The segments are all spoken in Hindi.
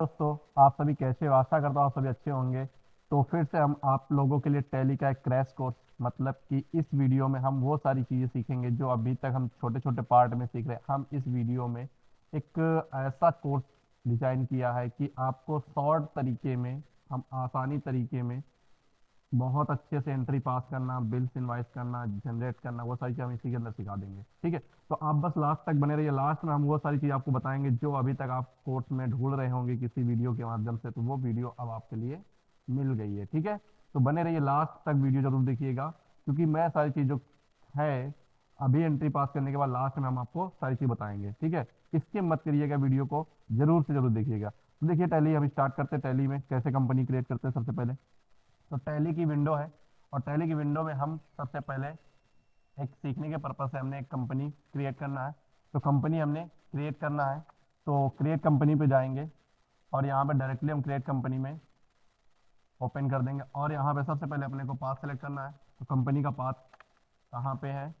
दोस्तों, आप सभी कैसे हो? आशा करता हूँ आप सभी अच्छे होंगे। तो फिर से हम आप लोगों के लिए टैली का एक क्रैश कोर्स, मतलब कि इस वीडियो में हम वो सारी चीज़ें सीखेंगे जो अभी तक हम छोटे छोटे पार्ट में सीख रहे हैं। हम इस वीडियो में एक ऐसा कोर्स डिजाइन किया है कि आपको शॉर्ट तरीके में, हम आसानी तरीके में बहुत अच्छे से एंट्री पास करना, बिल्स इनवाइस करना, जनरेट करना, वो सारी चीज़ हम इसी के अंदर सिखा देंगे। ठीक है, तो आप बस लास्ट तक बने रहिए। लास्ट में हम वो सारी चीज़ आपको बताएंगे जो अभी तक आप कोर्स में ढूंढ रहे होंगे किसी वीडियो के माध्यम से। तो वो वीडियो अब आपके लिए मिल गई है। ठीक है, तो बने रहिए, लास्ट तक वीडियो जरूर देखिएगा, क्योंकि मैं सारी चीज़ जो है अभी एंट्री पास करने के बाद लास्ट में हम आपको सारी चीज़ बताएंगे। ठीक है, इसके मत करिएगा, वीडियो को जरूर से जरूर देखिएगा। तो देखिए, टैली हम स्टार्ट करते हैं। टैली में कैसे कंपनी क्रिएट करते हैं सबसे पहले। तो टैली की विंडो है, और टैली की विंडो में हम सबसे पहले एक सीखने के पर्पज से हमने एक कंपनी क्रिएट करना है। तो कंपनी हमने क्रिएट करना है, तो क्रिएट कंपनी पे जाएंगे और यहाँ पे डायरेक्टली हम क्रिएट कंपनी में ओपन कर देंगे। और यहाँ पे सबसे पहले अपने को पाथ सेलेक्ट करना है। तो कंपनी का पाथ कहाँ पे है?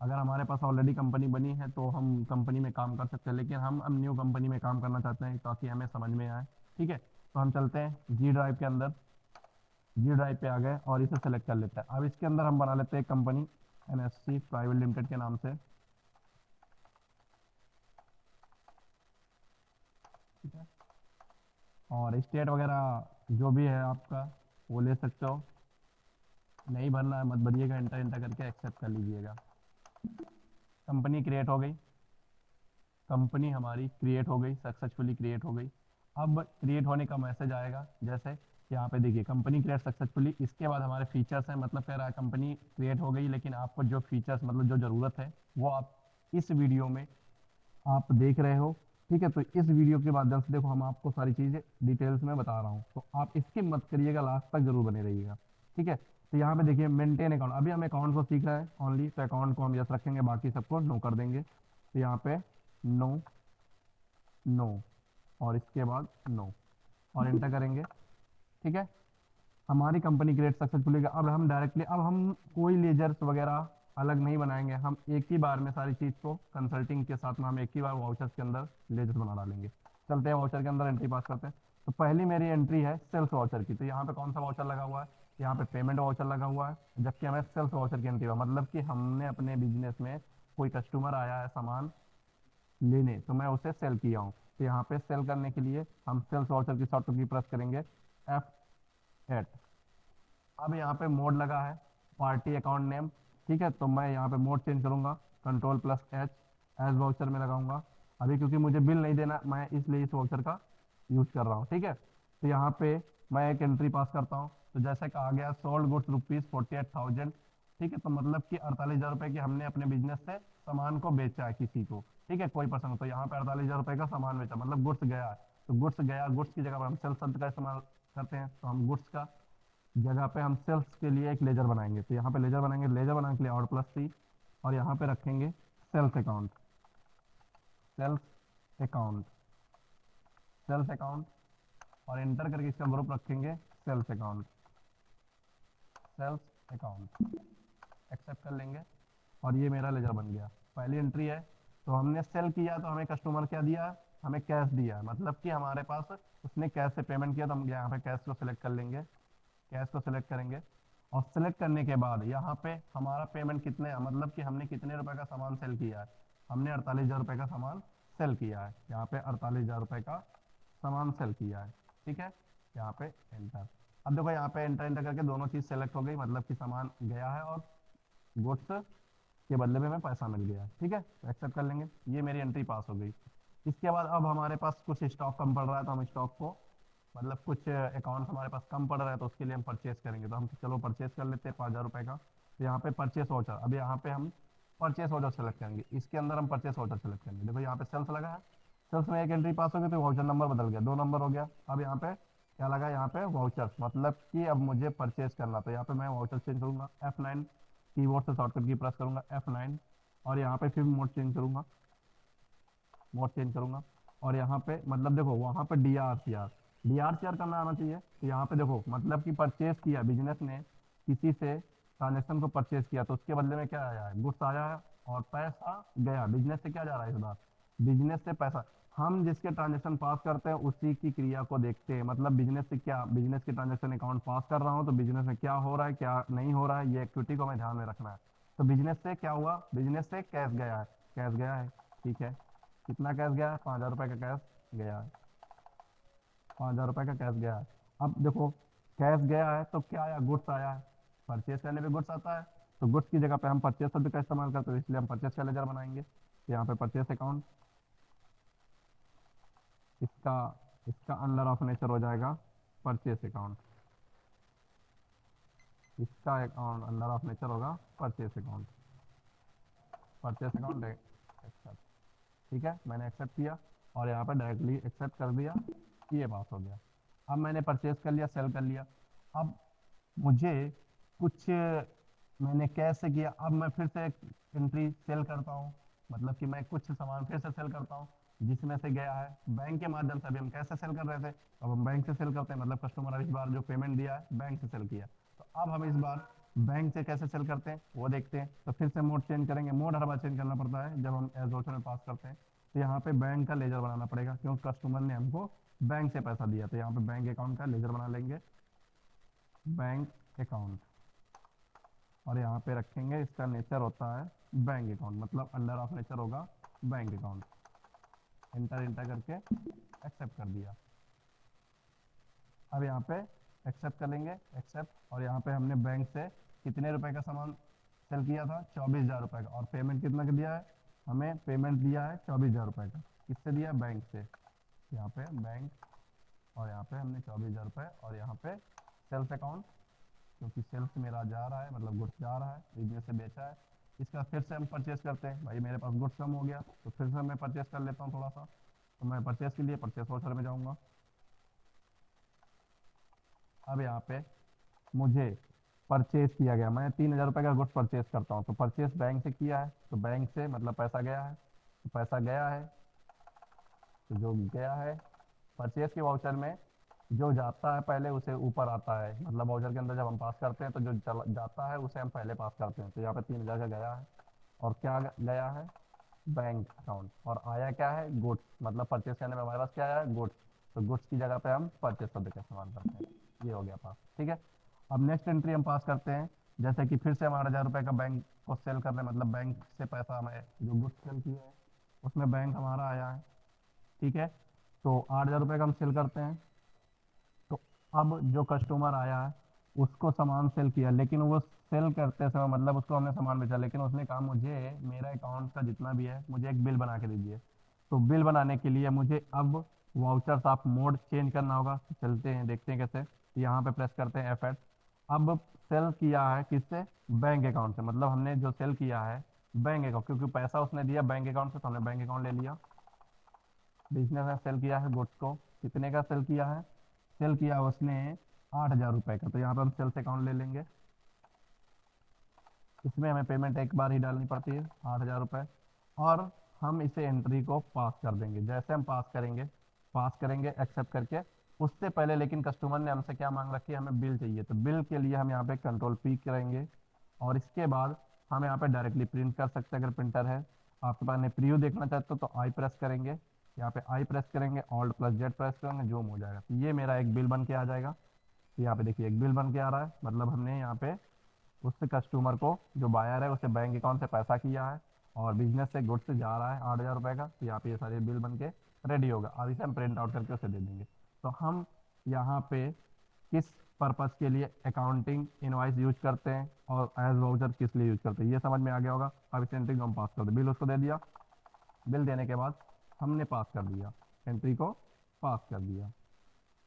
अगर हमारे पास ऑलरेडी कंपनी बनी है तो हम कंपनी में काम कर सकते हैं, लेकिन हम अब न्यू कंपनी में काम करना चाहते हैं ताकि हमें समझ में आए। ठीक है, तो हम चलते हैं जी ड्राइव के अंदर। जी ड्राइव पे आ गए और इसे सेलेक्ट कर लेते हैं। अब इसके अंदर हम बना लेते हैं एक कंपनी, एनएससी प्राइवेट लिमिटेड के नाम से। ठीक है, और स्टेट वगैरह जो भी है आपका वो ले सकते हो। नहीं भरना है मत भरिएगा, इंटर इंटर करके एक्सेप्ट कर लीजिएगा। कंपनी क्रिएट हो गई। कंपनी हमारी क्रिएट हो गई, सक्सेसफुली क्रिएट हो गई। अब क्रिएट होने का मैसेज आएगा, जैसे यहाँ पे देखिए कंपनी क्रिएट सक्सेसफुली। इसके बाद हमारे फीचर्स हैं, मतलब कह रहा है कंपनी क्रिएट हो गई, लेकिन आपको जो फीचर्स मतलब जो ज़रूरत है वो आप इस वीडियो में आप देख रहे हो। ठीक है, तो इस वीडियो के माध्यम से देखो हम आपको सारी चीज़ें डिटेल्स में बता रहा हूँ, तो आप इसकी मत करिएगा, लास्ट तक जरूर बने रहिएगा। ठीक है, तो यहाँ पे देखिए मेंटेन अकाउंट, अभी हम अकाउंट को सीख रहे हैं ओनली, तो अकाउंट को हम यस रखेंगे, बाकी सबको नो कर देंगे। तो यहाँ पे नो, नो, और इसके बाद नो, और इंटर करेंगे। ठीक है, हमारी कंपनी क्रिएट सक्सेसफुली। अब हम डायरेक्टली, अब हम कोई लेजर्स वगैरह अलग नहीं बनाएंगे, हम एक ही बार में सारी चीज़ को कंसल्टिंग के साथ में हम एक ही बार वाउचर्स के अंदर लेजर्स बना डालेंगे। चलते हैं वाउचर के अंदर एंट्री पास करते हैं। तो पहली मेरी एंट्री है सेल्स वाउचर की। तो यहाँ पे कौन सा वाउचर लगा हुआ है? यहाँ पे पेमेंट वाउचर लगा हुआ है, जबकि हमें सेल्स वाउचर की एंट्री हुआ, मतलब कि हमने अपने बिजनेस में कोई कस्टमर आया है सामान लेने, तो मैं उसे सेल किया हूँ। तो यहाँ पे सेल करने के लिए हम सेल्स वाउचर की शॉर्टकट की प्रेस करेंगे, F8। अब यहाँ पे मोड लगा है पार्टी अकाउंट नेम। ठीक है, तो मैं यहाँ पे मोड चेंज करूंगा, control plus H, as voucher में लगाऊंगा। अभी क्योंकि मुझे बिल नहीं देना, मैं इसलिए इस वाउचर का यूज कर रहा हूँ। ठीक है, तो यहाँ पे मैं एक एंट्री पास करता हूँ। तो जैसे कहा गया सोल्ड गुड्स ₹48,000। ठीक है, तो मतलब कि 48,000 रुपये की हमने अपने बिजनेस से सामान को बेचा है किसी को। ठीक है, कोई पर्सन, तो यहाँ पे 48,000 रुपये का सामान बेचा, मतलब गुड्स गया है। तो गुड्स गया, गुड्स की जगह पर हम सेल शब्द का इस्तेमाल करते हैं, तो हम गुड्स का जगह पे हम सेल्स के लिए एक लेजर बनाएंगे। तो यहाँ पे लेजर बनाएंगे, लेजर बनाने के लिए और प्लस सी, और यहाँ पे रखेंगे sales account, sales account, sales account, और इंटर करके इसका ग्रुप रखेंगे sales account, sales account, accept कर लेंगे। और ये मेरा लेजर बन गया, पहली एंट्री है। तो हमने सेल किया तो हमें कस्टमर क्या दिया? हमें कैश दिया, मतलब कि हमारे पास उसने कैश से पेमेंट किया, तो हम यहाँ पे कैश को सिलेक्ट कर लेंगे, कैश को सिलेक्ट करेंगे। और सिलेक्ट करने के बाद यहाँ पे हमारा पेमेंट कितने, मतलब कि हमने कितने रुपए का सामान सेल किया है? हमने 48,000 रुपये का सामान सेल किया है। यहाँ पे 48,000 रुपये का सामान सेल किया है। ठीक है, यहाँ पे एंटर। अब देखो यहाँ पे एंटर एंटर करके दोनों चीज़ सेलेक्ट हो गई, मतलब कि सामान गया है और गुड्स के बदले में हमें पैसा मिल गया। ठीक है, तो एक्सेप्ट कर लेंगे, ये मेरी एंट्री पास हो गई। इसके बाद अब हमारे पास कुछ स्टॉक कम पड़ रहा है, तो हम स्टॉक को, मतलब कुछ अकाउंट हमारे पास कम पड़ रहा है तो उसके लिए हम परचेस करेंगे। तो हम चलो परचेस कर लेते हैं 5,000 रुपये का। तो यहाँ पे परचेस वाउचर, अब यहाँ पे हम परचेस वाउचर सेलेक्ट करेंगे, इसके अंदर हम परचेस वाउचर सेलेक्ट करेंगे। देखो यहाँ पे सेल्स लगा है, सेल्स में एक एंट्री पास हो गई, तो वाउचर नंबर बदल गया, 2 नंबर हो गया। अब यहाँ पे क्या लगा? यहाँ पे वाउचर, मतलब कि अब मुझे परचेस करना, तो यहाँ पे मैं वाउचर चेंज करूंगा, F9 कीबोर्ड से शॉर्टकट की प्रेस करूंगा, F9, और यहाँ पे फिर मोड चेंज करूंगा, मोड चेंज करूंगा। और यहाँ पे मतलब देखो वहाँ पे डी आर सी आर करना आना चाहिए। तो यहाँ पे देखो मतलब कि परचेस किया, बिजनेस ने किसी से ट्रांजेक्शन को परचेस किया, तो उसके बदले में क्या आया है? गुड्स आया है, और पैसा गया, बिजनेस से क्या जा रहा है इस बार? बिजनेस से पैसा। हम जिसके ट्रांजेक्शन पास करते हैं उसी की क्रिया को देखते हैं। मतलब बिजनेस से क्या, बिजनेस की ट्रांजेक्शन अकाउंट पास कर रहा हूँ तो बिजनेस में क्या हो रहा है क्या नहीं हो रहा है, ये एक्टिविटी को हमें ध्यान में रखना है। तो बिजनेस से क्या हुआ, बिजनेस से कैश गया है, कैश गया है, ठीक है। कितना कैश गया है, 5,000 रुपये का कैश गया है, 5,000 रुपये का कैश गया है। अब देखो, कैश गया है तो क्या आया, गुड्स आया है। परचेज करने पे गुड्स आता है, तो गुड्स की जगह पे हम परचेज शब्द का इस्तेमाल करते हैं, इसलिए हम परचेज का लेजर बनाएंगे। तो यहाँ पे परचेज अकाउंट, इसका इसका अंडर ऑफ नेचर हो जाएगा परचेस अकाउंट, इसका अकाउंट अंडर ऑफ नेचर होगा purchase account, purchase account accept. ठीक है, मैंने एक्सेप्ट किया और यहाँ पर डायरेक्टली एक्सेप्ट कर दिया, ये बात हो गया। अब मैंने परचेस कर लिया, सेल कर लिया। अब मुझे कुछ, मैंने कैसे किया, अब मैं फिर से एंट्री सेल करता हूँ, मतलब कि मैं कुछ सामान फिर से सेल करता हूँ जिसमें से गया है बैंक के माध्यम से। अभी हम कैसे सेल कर रहे थे, अब हम बैंक से सेल करते हैं, मतलब कस्टमर अब इस बार जो पेमेंट दिया है बैंक से सेल किया। तो अब हम इस बार बैंक से कैसे सेल करते हैं वो देखते हैं। तो फिर से मोड चेंज करेंगे, मोड हर बार चेंज करना पड़ता है जब हम एज वाउचर में पास करते हैं। तो यहाँ पे बैंक का लेजर बनाना पड़ेगा क्योंकि कस्टमर ने हमको बैंक से पैसा दिया। तो यहाँ पे बैंक अकाउंट का लेजर बना लेंगे, बैंक अकाउंट, और यहाँ पे रखेंगे इसका नेचर होता है बैंक अकाउंट, मतलब अंडर ऑफ नेचर होगा बैंक अकाउंट। इंटर इंटर करके एक्सेप्ट कर दिया। अब यहाँ पे एक्सेप्ट कर लेंगे, एक्सेप्ट, और यहाँ पे हमने बैंक से कितने रुपए का सामान सेल किया था, 24,000 रुपये का, और पेमेंट कितना का दिया है, हमें पेमेंट दिया है 24,000 रुपये का। किससे दिया, बैंक से। यहाँ पे बैंक, और यहाँ पे हमने 24,000 रुपये, और यहाँ पे सेल्स अकाउंट, क्योंकि सेल्स मेरा जा रहा है, मतलब गुड्स जा रहा है, बिजनेस से बेचा है। इसका फिर से हम परचेस करते हैं, भाई मेरे पास गुड्स कम हो गया तो फिर से मैं परचेस कर लेता हूँ थोड़ा सा। तो मैं परचेस के लिए परचेस वाउचर में जाऊँगा। अब यहाँ पे मुझे परचेस किया गया, मैं 3,000 रुपये का गुड्स परचेस करता हूँ, तो परचेस बैंक से किया है, तो बैंक से मतलब पैसा गया है, तो पैसा गया है, तो जो गया है परचेस के वाउचर में जो जाता है पहले उसे ऊपर आता है, मतलब वाउचर के अंदर जब हम पास करते हैं तो जो जाता है उसे हम पहले पास करते हैं। तो यहाँ पे 3,000 का गया है, और क्या गया है, बैंक अकाउंट, और आया क्या है, गुड्स, मतलब परचेस करने में हमारे पास क्या आया है, गुड्स। तो गुड्स की जगह पे हम परचेस शब्द का इस्तेमाल करते हैं, ये हो गया पास, ठीक है। अब नेक्स्ट एंट्री हम पास करते हैं, जैसे कि फिर से हम 8,000 रुपये का बैंक को सेल कर रहे हैं, मतलब बैंक से पैसा हमें जो गुड्स सेल किया है उसमें बैंक हमारा आया है, ठीक है। तो 8,000 रुपये का हम सेल करते हैं। तो अब जो कस्टमर आया है उसको सामान सेल किया, लेकिन वो सेल करते समय मतलब उसको हमने सामान बेचा, लेकिन उसने कहा मुझे मेरा अकाउंट का जितना भी है मुझे एक बिल बना के दीजिए। तो बिल बनाने के लिए मुझे अब वाउचर्स आप मोड चेंज करना होगा। तो चलते हैं देखते हैं कैसे। यहाँ पे प्रेस करते हैं F8। अब सेल किया है किससे, बैंक अकाउंट से, मतलब हमने जो सेल किया है बैंक अकाउंट, क्योंकि पैसा उसने दिया बैंक अकाउंट से तो हमने बैंक अकाउंट ले लिया। बिजनेस में सेल किया है गुड्स को, कितने का सेल किया है, सेल किया उसने 8,000 रुपये का, तो यहाँ पे हम सेल्स अकाउंट ले लेंगे। इसमें हमें पेमेंट एक बार ही डालनी पड़ती है, 8,000 रुपये, और हम इसे एंट्री को पास कर देंगे। जैसे हम पास करेंगे एक्सेप्ट करके, उससे पहले लेकिन कस्टमर ने हमसे क्या मांग रखी है, हमें बिल चाहिए, तो बिल के लिए हम यहाँ पे कंट्रोल P करेंगे, और इसके बाद हम यहाँ पे डायरेक्टली प्रिंट कर सकते हैं अगर प्रिंटर है आपके पास। नहीं प्रीव्यू देखना चाहते हो तो आई प्रेस करेंगे, यहाँ पे आई प्रेस करेंगे, Alt+Z प्रेस करेंगे, जूम हो जाएगा, तो ये मेरा एक बिल बन के आ जाएगा। तो यहाँ पे देखिए एक बिल बन के आ रहा है, मतलब हमने यहाँ पे उस कस्टमर को, जो बायर है, उसे बैंक अकाउंट से पैसा किया है, और बिजनेस से गुड्स से जा रहा है 8,000 रुपये का। तो यहाँ पे ये सारे बिल बन के रेडी होगा, अब इसे हम प्रिंट आउट करके उसे दे देंगे। तो हम यहाँ पे किस पर्पज़ के लिए अकाउंटिंग इनवाइस यूज करते हैं और एज वाउचर किस लिए यूज करते हैं, ये समझ में आ गया होगा। अब इस एंट्री को हम पास कर दे, बिल उसको दे दिया, बिल देने के बाद हमने पास कर दिया, एंट्री को पास कर दिया।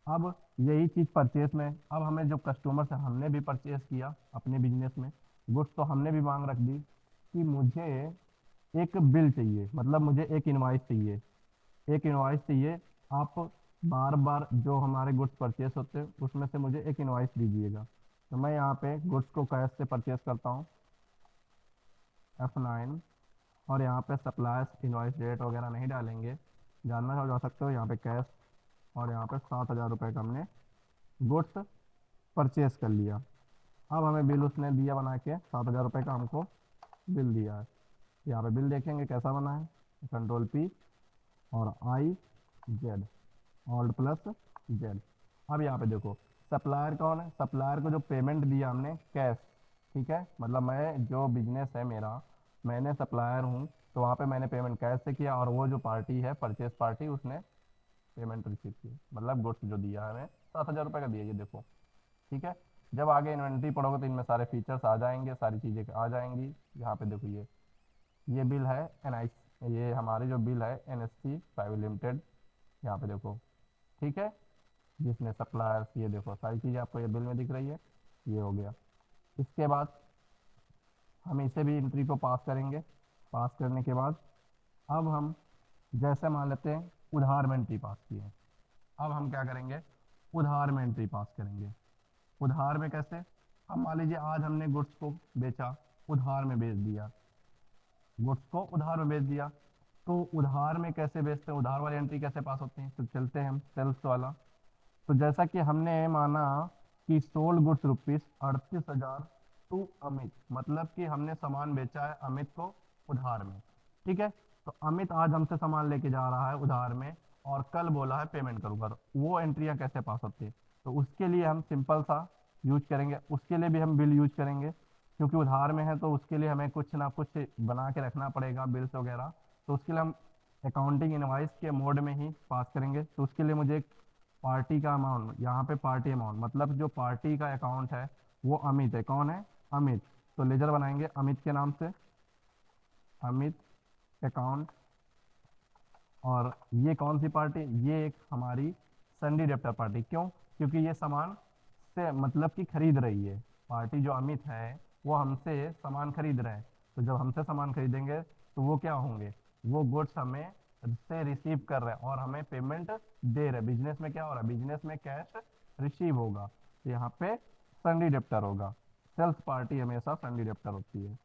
अब यही चीज़ परचेस में, अब हमें जो कस्टमर से हमने भी परचेस किया अपने बिजनेस में गुड्स, तो हमने भी मांग रख दी कि मुझे एक बिल चाहिए, मतलब मुझे एक इनवाइस चाहिए, एक इनवाइस चाहिए। आप बार बार जो हमारे गुड्स परचेस होते हैं उसमें से मुझे एक इनवाइस दीजिएगा। तो मैं यहाँ पे गुड्स को कैश से परचेस करता हूँ, F9, और यहाँ पे सप्लायर्स इनवाइस डेट वगैरह नहीं डालेंगे, जानना चाहो जा सकते हो, यहाँ पे कैश, और यहाँ पे 7,000 रुपये का हमने गुड्स परचेस कर लिया। अब हमें बिल उसने दिया बना के, 7,000 रुपये का हमको बिल दिया है। यहाँ पे बिल देखेंगे कैसा बना है, कंट्रोल P, और I Z, alt plus Z. अब यहाँ पे देखो सप्लायर कौन है, सप्लायर को जो पेमेंट दिया हमने कैश, ठीक है, मतलब मैं जो बिजनेस है मेरा, मैंने सप्लायर हूँ, तो वहाँ पे मैंने पेमेंट कैश से किया, और वो जो पार्टी है परचेस पार्टी, उसने पेमेंट रिसीव की, मतलब गुड्स जो दिया है हमें 7,000 रुपये का दिया, ये देखो, ठीक है। जब आगे इन्वेंट्री पढ़ोगे तो इनमें सारे फीचर्स आ जाएंगे, सारी चीज़ें आ जाएंगी। यहाँ पे देखो ये बिल है एन आई, ये हमारी जो बिल है NSC प्राइवेट लिमिटेड, यहाँ पे देखो, ठीक है, जिसने सप्लायर्स, ये देखो सारी चीज़ें आपको ये बिल में दिख रही है, ये हो गया। इसके बाद हम इसे भी एंट्री को पास करेंगे, पास करने के बाद अब हम जैसे मान लेते हैं उधार में एंट्री पास की है, अब हम क्या करेंगे, उधार में एंट्री पास करेंगे। उधार में कैसे, हम मान लीजिए आज हमने गुड्स को बेचा, उधार में बेच दिया, गुड्स को उधार में बेच दिया, तो उधार में कैसे बेचते हैं, उधार वाली एंट्री कैसे पास होती है, तो चलते हैं हम सेल्स वाला। तो जैसा कि हमने माना कि sold goods rupees 38,000 to Amit, मतलब कि हमने सामान बेचा है अमित को उधार में, ठीक है। तो अमित आज हमसे सामान लेके जा रहा है उधार में, और कल बोला है पेमेंट करूंगा, तो वो एंट्रियां कैसे पास होती है, तो उसके लिए हम सिंपल सा यूज करेंगे, उसके लिए भी हम बिल यूज करेंगे, क्योंकि उधार में है तो उसके लिए हमें कुछ ना कुछ बना के रखना पड़ेगा बिल्स वगैरह, तो उसके लिए हम अकाउंटिंग इनवाइस के मोड में ही पास करेंगे। तो उसके लिए मुझे पार्टी का अमाउंट, यहाँ पे पार्टी अमाउंट मतलब जो पार्टी का अकाउंट है वो अमित है, कौन है, अमित, तो लेजर बनाएंगे अमित के नाम से, अमित अकाउंट। और ये कौन सी पार्टी, ये एक हमारी संडी डेप्टर पार्टी, क्यों, क्योंकि ये सामान से मतलब कि खरीद रही है, पार्टी जो अमित है वो हमसे सामान खरीद रहे हैं, तो जब हमसे सामान खरीदेंगे तो वो क्या होंगे, वो गुड्स हमें से रिसीव कर रहे हैं और हमें पेमेंट दे रहे हैं। बिजनेस में क्या हो रहा है, बिजनेस में कैश रिसीव होगा, तो यहाँ पे संडी डेप्टर होगा, सेल्स पार्टी हमेशा संडी डेप्टर होती है।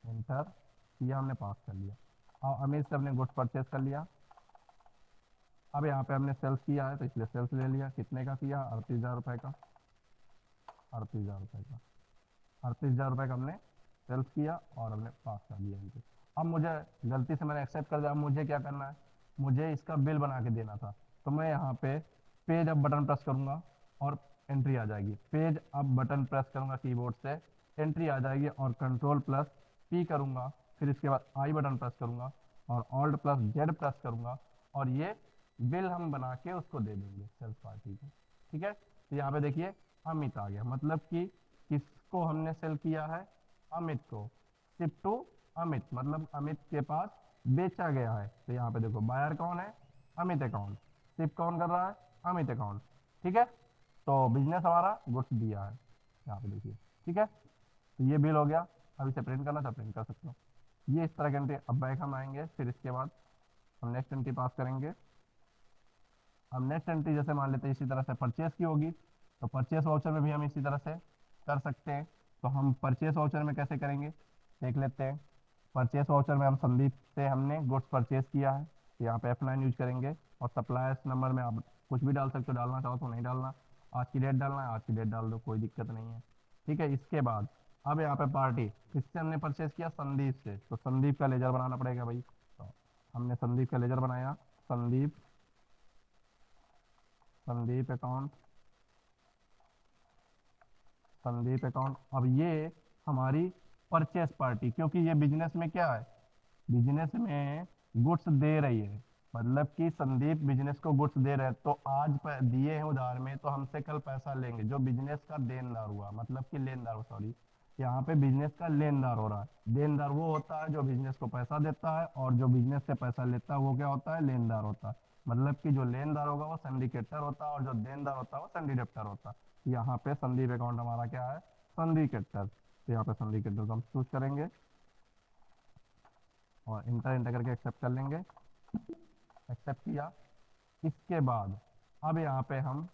एंटर किया हमने, पास कर लिया, और अमित से हमने गुड्स परचेज कर लिया। अब यहाँ पे हमने सेल्स किया है तो इसलिए सेल्स ले लिया, कितने का किया, 38,000 रुपये का, 38,000 रुपये का, 38,000 रुपये का हमने सेल्स किया और हमने पास कर दिया इनको। अब मुझे गलती से मैंने एक्सेप्ट कर दिया, अब मुझे क्या करना है, मुझे इसका बिल बना के देना था, तो मैं यहाँ पे पेज अप बटन प्रेस करूँगा और एंट्री आ जाएगी, पेज अप बटन प्रेस करूँगा कीबोर्ड से, एंट्री आ जाएगी, और कंट्रोल प्लस P करूँगा, फिर इसके बाद आई बटन प्रेस करूँगा और ऑल्ट प्लस जेड प्रेस करूँगा, और ये बिल हम बना के उसको दे देंगे सेल्स पार्टी को, ठीक है। तो यहाँ पे देखिए अमित आ गया, मतलब कि किसको हमने सेल किया है, अमित को, शिप टू अमित, मतलब अमित के पास बेचा गया है। तो यहाँ पे देखो बायर कौन है, अमित अकाउंट, शिप कौन कर रहा है, अमित अकाउंट, ठीक है। तो बिजनेस हमारा गुड्स दिया है, यहाँ पे देखिए, ठीक है। तो ये बिल हो गया, अब इसे प्रिंट करना था प्रिंट कर सकते हो, ये इस तरह के एंट्री। अब बैक हम आएंगे, फिर इसके बाद हम नेक्स्ट एंट्री पास करेंगे। अब नेक्स्ट एंट्री जैसे मान लेते हैं इसी तरह से परचेस की होगी, तो परचेस वाउचर में भी हम इसी तरह से कर सकते हैं। तो हम परचेस वाउचर में कैसे करेंगे देख लेते हैं। परचेस वाउचर में हम संदीप से हमने गुड्स परचेस किया है, तो यहाँ पे F9 यूज करेंगे, और सप्लायर्स नंबर में आप कुछ भी डाल सकते हो, डालना चाहो तो नहीं डालना, आज की डेट डालना है आज की डेट डाल दो, कोई दिक्कत नहीं है, ठीक है। इसके बाद अब यहाँ पे पार्टी किससे हमने परचेस किया, संदीप से, तो संदीप का लेजर बनाना पड़ेगा भाई, तो हमने संदीप का लेजर बनाया, संदीप, संदीप अकाउंट, संदीप अकाउंट। अब ये हमारी परचेस पार्टी, क्योंकि ये बिजनेस में क्या है, बिजनेस में गुड्स दे रही है, मतलब कि संदीप बिजनेस को गुड्स दे रहे हैं, तो आज दिए हैं उधार में, तो हमसे कल पैसा लेंगे, जो बिजनेस का देनदार हुआ, मतलब कि लेनदार, सॉरी, यहाँ पे बिजनेस का लेनदार हो रहा है। देनदार वो होता है जो बिजनेस को पैसा देता है, और जो बिजनेस से पैसा लेता है वो क्या होता है, लेनदार होता है। मतलब कि जो लेनदार होगा वो सिंडिकेटर होता है, और जो देनदार होता है वो सिंडिकेटर होता है। यहाँ पे संदीप अकाउंट हमारा क्या है, सिंडिकेटर, तो यहाँ पे सिंडिकेटर को हम चूज करेंगे और इंटर इंटर करके एक्सेप्ट कर लेंगे, एक्सेप्ट किया। इसके बाद अब यहाँ पे हम,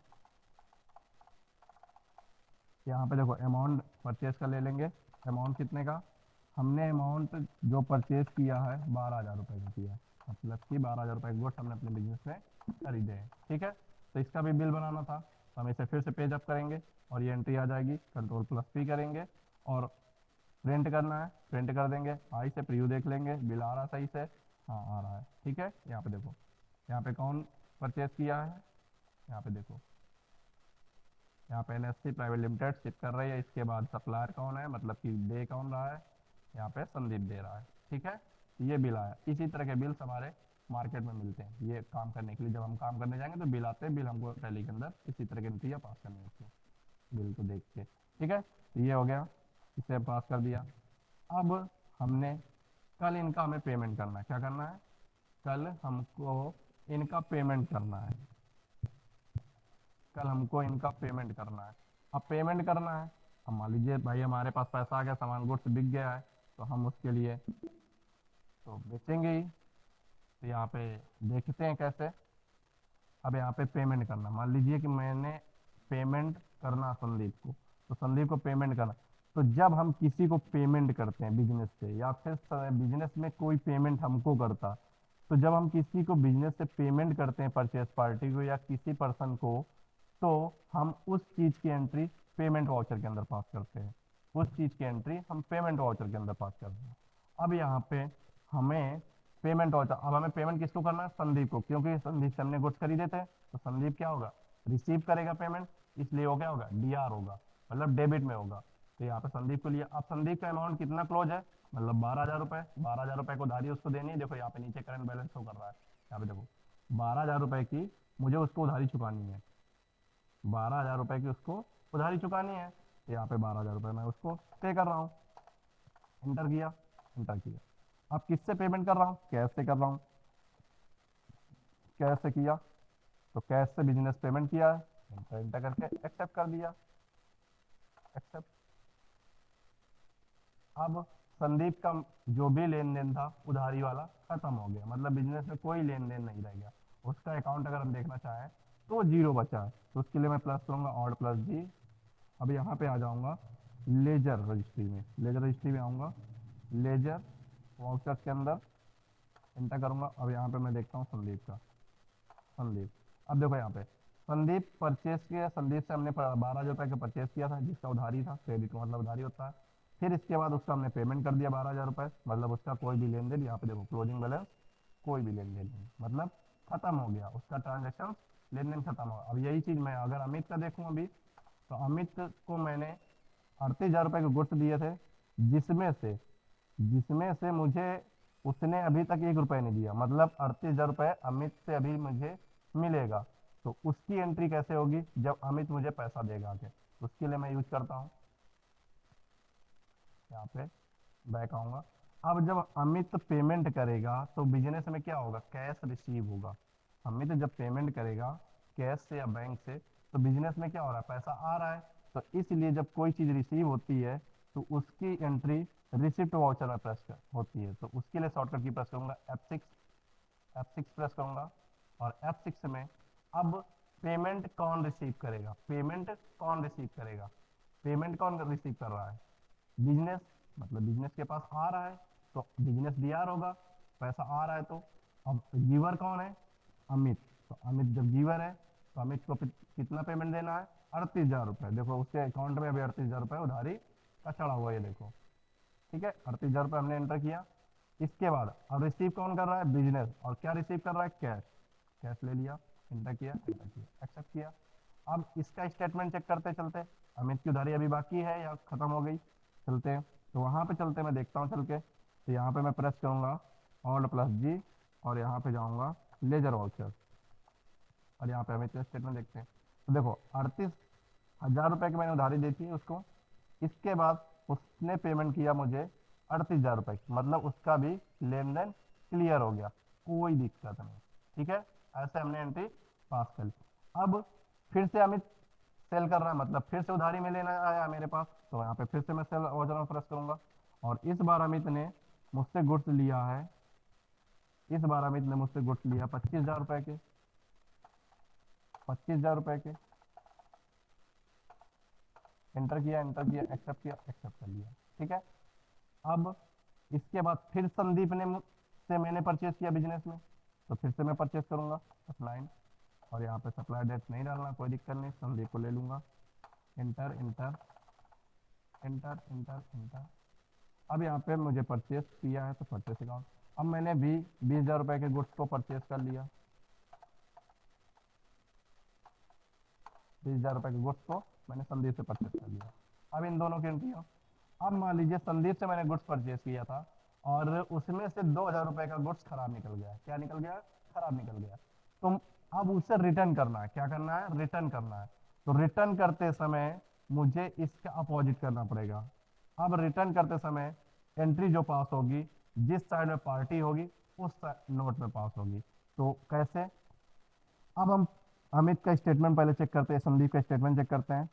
यहाँ पे देखो अमाउंट परचेज का ले लेंगे, अमाउंट कितने का, हमने अमाउंट जो परचेज किया है 12,000 रुपये का किया है, मतलब कि 12,000 रुपये गुड्स हमने अपने बिजनेस में खरीदे हैं, ठीक है। तो इसका भी बिल बनाना था, तो हम इसे फिर से पेज अप करेंगे और ये एंट्री आ जाएगी, कंट्रोल प्लस P करेंगे और प्रिंट करना है, प्रिंट कर देंगे, आई से प्रीव्यू देख लेंगे, बिल आ रहा सही से, हाँ आ रहा है, ठीक है। यहाँ पे देखो, यहाँ पे कौन परचेज किया है, यहाँ पे देखो, यहाँ पे एनएससी प्राइवेट लिमिटेड शिप कर रही है। इसके बाद सप्लायर कौन है, मतलब कि दे कौन रहा है, यहाँ पे संदीप दे रहा है, ठीक है। ये बिल आया। इसी तरह के बिल्स हमारे मार्केट में मिलते हैं। ये काम करने के लिए जब हम काम करने जाएंगे तो बिल आते हैं, बिल हमको टैली के अंदर इसी तरह की एंट्रियाँ पास करनी होती है बिल को देख के, ठीक है। तो ये हो गया, इसे पास कर दिया। अब हमने कल इनका हमें पेमेंट करना है। क्या करना है, कल हमको इनका पेमेंट करना है। कल हमको इनका पेमेंट करना है। अब पेमेंट करना है, अब मान लीजिए भाई हमारे पास पैसा आ गया, सामान गुड्स बिक गया है, तो हम उसके लिए तो बेचेंगे ही। तो यहाँ पे देखते हैं कैसे। अब यहाँ पे पेमेंट करना, मान लीजिए कि मैंने पेमेंट करना संदीप को, तो संदीप को पेमेंट करना। तो जब हम किसी को पेमेंट करते हैं बिजनेस से, या फिर बिजनेस में कोई पेमेंट हमको करता, तो जब हम किसी को बिजनेस से पेमेंट करते हैं, परचेस पार्टी को या किसी पर्सन को, तो हम उस चीज की एंट्री पेमेंट वाउचर के अंदर पास करते हैं। उस चीज की एंट्री हम पेमेंट वाउचर के अंदर पास करते हैं। अब यहाँ पे हमें पेमेंट वाउचर, अब हमें पेमेंट किसको करना है, संदीप को, क्योंकि संदीप से हमने गुड्स खरीदे थे। तो संदीप क्या होगा, रिसीव करेगा पेमेंट, इसलिए वो क्या होगा, डीआर होगा, मतलब डेबिट में होगा। तो यहाँ पे संदीप को लिया। अब संदीप का अमाउंट कितना क्लोज है, मतलब 12,000 रुपये। 12,000 रुपये को उधारी उसको देनी है। देखो यहाँ पे नीचे करंट बैलेंस शो कर रहा है, यहाँ पे देखो 12,000 रुपये की मुझे उसको उधारी चुकानी है। 12,000 रुपये की उसको उधारी चुकानी है। तो यहाँ पे 12,000 रुपये मैं उसको पे कर रहा हूँ। इंटर किया, इंटर किया। अब किससे पेमेंट कर रहा हूँ, कैश से कर रहा हूँ। कैश से किया, तो कैश से बिजनेस पेमेंट किया है, इंटर इंटर करके एक्सेप्ट कर दिया, एक्सेप्ट। अब संदीप का जो भी लेन देन था उधारी वाला खत्म हो गया, मतलब बिजनेस में कोई लेन देन नहीं रह गया। उसका अकाउंट अगर हम देखना चाहें तो वो जीरो बचा है। तो उसके लिए मैं प्लस करूंगा, ऑड प्लस जी। अब यहाँ पे आ जाऊंगा लेजर रजिस्ट्री में, लेजर रजिस्ट्री में आऊंगा, लेजर वाउचर्स के अंदर इंटर करूंगा। अब यहाँ पे मैं देखता हूँ संदीप का, संदीप। अब देखो यहाँ पे संदीप परचेस किया, संदीप से हमने 12,000 रुपये का परचेस किया था, जिसका उधारी था, क्रेडिट का मतलब उधारी होता है। फिर इसके बाद उसका हमने पेमेंट कर दिया 12,000 रुपये, मतलब उसका कोई भी लेन देन, यहाँ पे देखो क्लोजिंग बैलेंस, कोई भी लेन देन नहीं, मतलब खत्म हो गया उसका ट्रांजेक्शन, लेन देन खत्म हो गया। अब यही चीज़ मैं अगर अमित का देखूँ अभी, तो अमित को मैंने 38,000 रुपये के गुड्स दिए थे, जिसमें से जिसमें से मुझे उसने अभी तक 1 रुपये नहीं दिया, मतलब 38,000 रुपये अमित से अभी मुझे मिलेगा। तो उसकी एंट्री कैसे होगी, जब अमित मुझे पैसा देगा आके। उसके लिए मैं यूज करता हूँ, यहाँ पे बैक आऊंगा। अब जब अमित पेमेंट करेगा तो बिजनेस में क्या होगा, कैश रिसीव होगा। अमित जब पेमेंट करेगा कैश से या बैंक से, तो बिजनेस में क्या हो रहा है, पैसा आ रहा है। तो इसलिए जब कोई चीज़ रिसीव होती है तो उसकी एंट्री रिसिप्ट वाउचर में प्रेस होती है। तो उसके लिए शॉर्टकट की प्रेस करूंगा F6, F6 प्रेस करूंगा। और F6 में अब पेमेंट कौन रिसीव करेगा, पेमेंट कौन रिसीव करेगा, पेमेंट कौन रिसीव कर रहा है, बिजनेस, मतलब बिजनेस के पास आ रहा है तो बिजनेस डीआर होगा, पैसा आ रहा है तो। अब गिवर कौन है, अमित। तो अमित जब गिवर है तो अमित को कितना पेमेंट देना है, 38,000 रुपये। देखो उसके अकाउंट में अभी 38,000 रुपये उधारी का चढ़ा हुआ है, ये देखो, ठीक है। 38,000 रुपये हमने एंटर किया। इसके बाद अब रिसीव कौन कर रहा है, बिजनेस। और क्या रिसीव कर रहा है, कैश। कैश ले लिया, इंटर किया, इंटर किया, एक्सेप्ट किया। अब इसका स्टेटमेंट चेक करते चलते, अमित की उधारी अभी बाकी है या खत्म हो गई, चलते हैं। तो वहाँ पे चलते, मैं देखता हूँ चल के। तो यहाँ पे मैं प्रेस करूँगा ऑल्ट प्लस जी, और यहाँ पे जाऊँगा लेजर वाउचर, और यहाँ पे अमित का स्टेटमेंट देखते हैं। तो देखो 38,000 रुपये की मैंने उधारी दी थी उसको। इसके बाद उसने पेमेंट किया मुझे 38,000 रुपये की, मतलब उसका भी लेन देन क्लियर हो गया, कोई दिक्कत नहीं, ठीक है। ऐसे हमने एंट्री पास कर ली। अब फिर से अमित सेल कर रहा है, मतलब फिर से उधारी में लेना आया मेरे पास। तो यहाँ पे फिर से मैं सेल वाउचर में प्रेस करूंगा, और इस बार अमित ने मुझसे गुड्स लिया है, इस बार अमित ने मुझसे गुड्स लिया 25,000 रुपये के, 25,000 रुपये के। एंटर किया, एंटर किया, एक्सेप्ट किया, एक्सेप्ट कर लिया, ठीक है। अब इसके बाद फिर संदीप ने से मैंने परचेज किया बिजनेस में, तो फिर से मैं परचेज करूंगा सप्लाई, और यहाँ पे सप्लाई डेट नहीं डालना, कोई दिक्कत नहीं, संदीप को ले लूंगा। Inter inter inter inter inter. अब यहाँ पे मुझे परचेस किया है तो परचेस अकाउंट, अब मैंने भी 20,000 रुपए के गुड्स को परचेज कर लिया, 20,000 रुपए के गुड्स को मैंने संदीप से परचेज कर लिया। अब इन दोनों की एंट्री हो। अब मान लीजिए संदीप से मैंने गुड्स परचेज किया था और उसमें से 2,000 रुपए का गुड्स खराब निकल गया। क्या निकल गया? खराब निकल गया। तो अब उसे रिटर्न करना है। क्या करना है? रिटर्न करना है। तो रिटर्न करते समय मुझे इसका अपोजिट करना पड़ेगा। अब रिटर्न करते समय एंट्री जो पास होगी, जिस साइड में पार्टी होगी उस नोट में पास होगी। तो कैसे? अब हम अमित का स्टेटमेंट पहले चेक करते हैं, संदीप का स्टेटमेंट चेक करते हैं।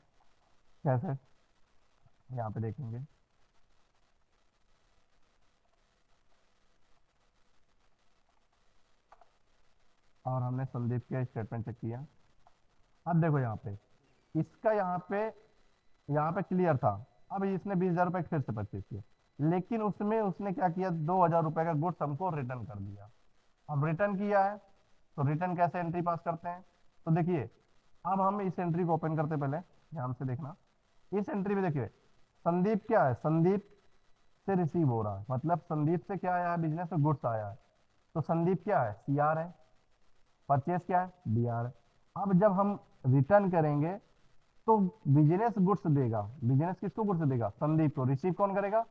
कैसे? यहाँ पे देखेंगे। और हमने संदीप के स्टेटमेंट चेक किया। अब देखो यहाँ पे इसका यहाँ पे क्लियर था। अब इसने 20,000 रुपये फिर से परचेज किया, लेकिन उसमें उसने क्या किया? 2,000 रुपये का गुड्स हमको रिटर्न कर दिया। अब रिटर्न किया है तो रिटर्न कैसे एंट्री पास करते हैं? तो देखिए, अब हम इस एंट्री को ओपन करते, पहले ध्यान से देखना। इस एंट्री में देखिए संदीप क्या है, संदीप से रिसीव हो रहा है, मतलब संदीप से क्या आया है? बिजनेस में गुड्स आया है। तो संदीप क्या है? सीआर है। परचेस क्या है? डीआर है। अब जब हम रिटर्न करेंगे तो बिजनेस गुड्स देगा। बिजनेस किसको गुड्स देगा? संदीप को। रिसीव कौन करेगा?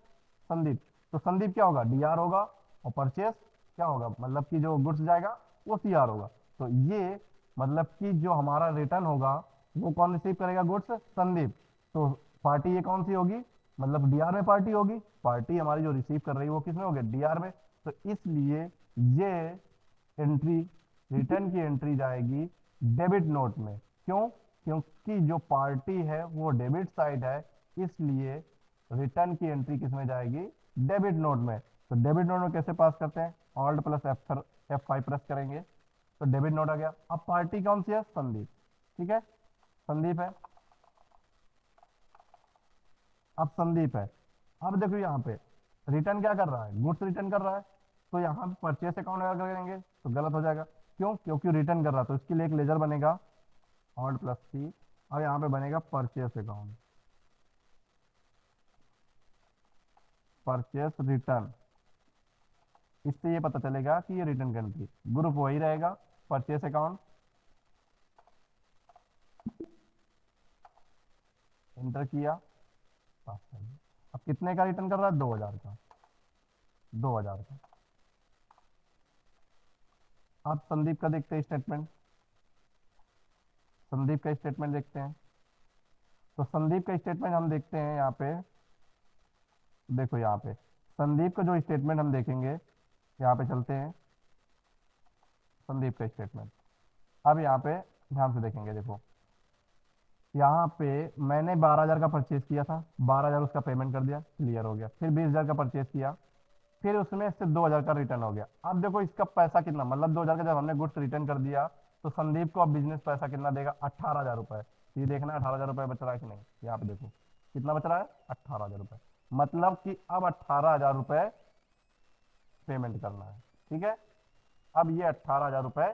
संदीप। तो संदीप क्या होगा? डीआर होगा। और परचेस क्या होगा? मतलब कि जो गुड्स जाएगा वो सीआर होगा। तो ये मतलब कि जो हमारा रिटर्न होगा वो कौन रिसीव करेगा? गुड्स संदीप। तो पार्टी ये कौन सी होगी? मतलब डीआर में पार्टी होगी। पार्टी हमारी जो रिसीव कर रही है वो किसमें होगी? डीआर में। तो इसलिए ये एंट्री, रिटर्न की एंट्री जाएगी डेबिट नोट में। क्यों? क्योंकि जो पार्टी है वो डेबिट साइड है, इसलिए रिटर्न की एंट्री किस में जाएगी? डेबिट नोट में। तो डेबिट नोट में कैसे पास करते हैं? ऑल्ट प्लस F5 प्रेस करेंगे तो डेबिट नोट आ गया। अब पार्टी कौन सी है? संदीप। ठीक है, संदीप है। अब संदीप है। अब देखो यहाँ पे रिटर्न क्या कर रहा है? गुड्स रिटर्न कर रहा है। तो यहाँ पे परचेस अकाउंट अगर करेंगे तो गलत हो जाएगा। क्यों? क्योंकि रिटर्न कर रहा है। तो इसके लिए एक लेजर बनेगा, ऑल्ट प्लस C। और यहाँ पे बनेगा परचेस अकाउंट, परचेस रिटर्न। इससे ये पता चलेगा कि ये रिटर्न कंट्री, ग्रुप वही रहेगा, परचेस अकाउंट। इंटर किया, पास कर दिया। अब कितने का रिटर्न कर रहा है? 2,000 का, 2,000 का। अब संदीप का देखते हैं स्टेटमेंट। संदीप का स्टेटमेंट देखते हैं। तो संदीप का स्टेटमेंट हम देखते हैं यहाँ पे। देखो यहाँ पे संदीप का जो स्टेटमेंट हम देखेंगे, यहाँ पे चलते हैं संदीप का स्टेटमेंट। अब यहाँ पे ध्यान से देखेंगे। देखो यहाँ पे मैंने 12,000 का परचेज किया था, 12,000 उसका पेमेंट कर दिया, क्लियर हो गया। फिर 20,000 का परचेज किया, फिर उसमें से 2,000 का रिटर्न हो गया। अब देखो इसका पैसा कितना, मतलब 2,000 का जब हमने गुड्स रिटर्न कर दिया तो संदीप को अब बिजनेस पैसा कितना देगा? 18,000 रुपये। ये देखना 18,000 रुपये बच रहा है कि नहीं। यहाँ पे देखो कितना बच रहा है? 18,000 रुपये। मतलब कि अब 18,000 रुपये पेमेंट करना है। ठीक है, अब ये 18,000 रुपये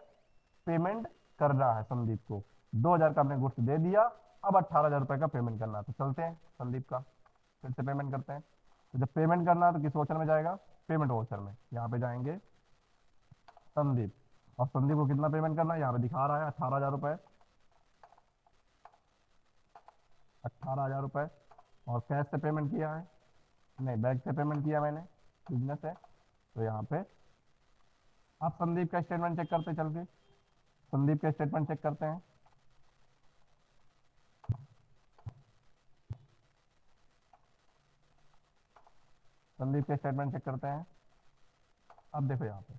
पेमेंट करना है संदीप को। 2,000 का हमने गुड्स दे दिया, अब 18,000 रुपये का पेमेंट करना है। तो चलते हैं संदीप का, फिर से पेमेंट करते हैं। तो जब पेमेंट करना है तो किस वोचर में जाएगा? पेमेंट वोचर में। यहाँ पे जाएंगे संदीप, और संदीप को कितना पेमेंट करना है? यहाँ पे दिखा रहा है 18,000 रुपये, 18,000 रुपये। और कैश से पेमेंट किया है? नहीं, बैंक से पेमेंट किया मैंने, बिजनेस है। तो यहाँ पे आप संदीप का स्टेटमेंट चेक करते चल के, संदीप का स्टेटमेंट चेक करते हैं। संदीप का स्टेटमेंट चेक करते हैं। अब देखो यहाँ पे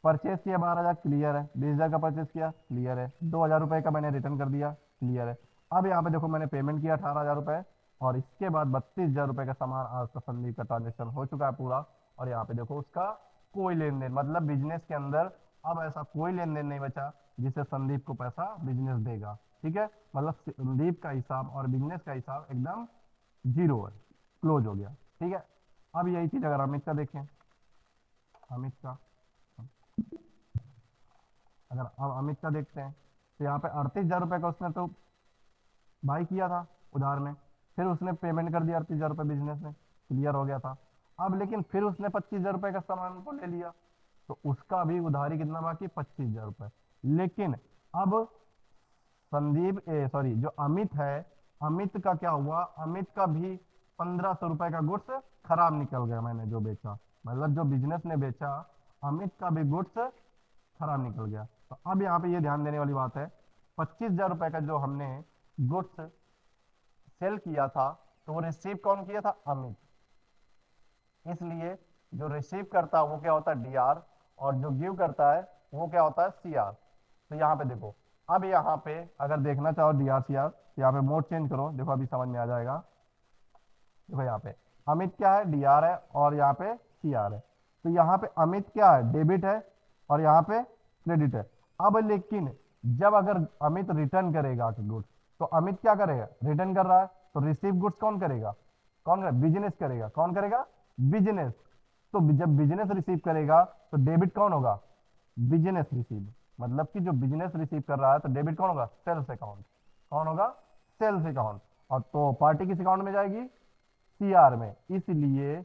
परचेस किया 12,000, क्लियर है। 20,000 का परचेस किया, क्लियर है। 2,000 रुपये का मैंने रिटर्न कर दिया, क्लियर है। अब यहाँ पे देखो मैंने पेमेंट किया 18,000 रुपये, और इसके बाद 32,000 रुपये का सामान आज का संदीप का ट्रांजेक्शन हो चुका है पूरा। और यहाँ पे देखो उसका कोई लेन देन, मतलब बिजनेस के अंदर अब ऐसा कोई लेन देन नहीं बचा जिससे संदीप को पैसा बिजनेस देगा। ठीक है, मतलब संदीप का हिसाब और बिजनेस का हिसाब एकदम जीरो है, क्लोज हो गया। ठीक है, अब यही चीज अगर अमित का देखें, अमित का, अगर अब अमित का देखते हैं तो यहाँ पे 38,000 रुपये का उसने तो बाई किया था उधार में, फिर उसने पेमेंट कर दिया 38,000 रुपये बिजनेस में, क्लियर हो गया था। अब लेकिन फिर उसने 25,000 रुपए का सामान को ले लिया, तो उसका भी उधारी कितना बाकी, 25,000 रुपए। लेकिन अब संदीप सॉरी जो अमित है, अमित का क्या हुआ, अमित का भी 1,500 रुपए का गुड्स खराब निकल गया, मैंने जो बेचा, मतलब जो बिजनेस ने बेचा, अमित का भी गुड्स खराब निकल गया। तो अब यहाँ पे ये ध्यान देने वाली बात है, 25,000 रुपए का जो हमने गुड्स सेल किया था, तो वो रिसीव कौन किया था, अमित। इसलिए जो रिसीव करता है वो क्या होता है, डीआर, और जो गिव करता है वो क्या होता है, सीआर। तो यहाँ पे देखो, अब यहाँ पे अगर देखना चाहो डीआर सीआर, तो यहाँ पे मोड चेंज करो, देखो अभी समझ में आ जाएगा। देखो यहाँ पे अमित क्या है, डीआर है, और यहाँ पे सीआर है। तो यहाँ पे अमित क्या है, डेबिट है, और यहाँ पे क्रेडिट है। अब लेकिन जब अगर अमित रिटर्न करेगा गुड्स, तो अमित क्या करेगा, रिटर्न कर रहा है, तो रिसीव गुड्स कौन करेगा, कौन करेगा, बिजनेस करेगा, कौन करेगा, बिजनेस। तो जब बिजनेस रिसीव करेगा, तो डेबिट कौन होगा, बिजनेस रिसीव, मतलब कि जो बिजनेस रिसीव कर रहा है, तो डेबिट कौन होगा, सेल्स अकाउंट, कौन होगा, सेल्स अकाउंट। और तो पार्टी किस अकाउंट में जाएगी, सीआर में। इसलिए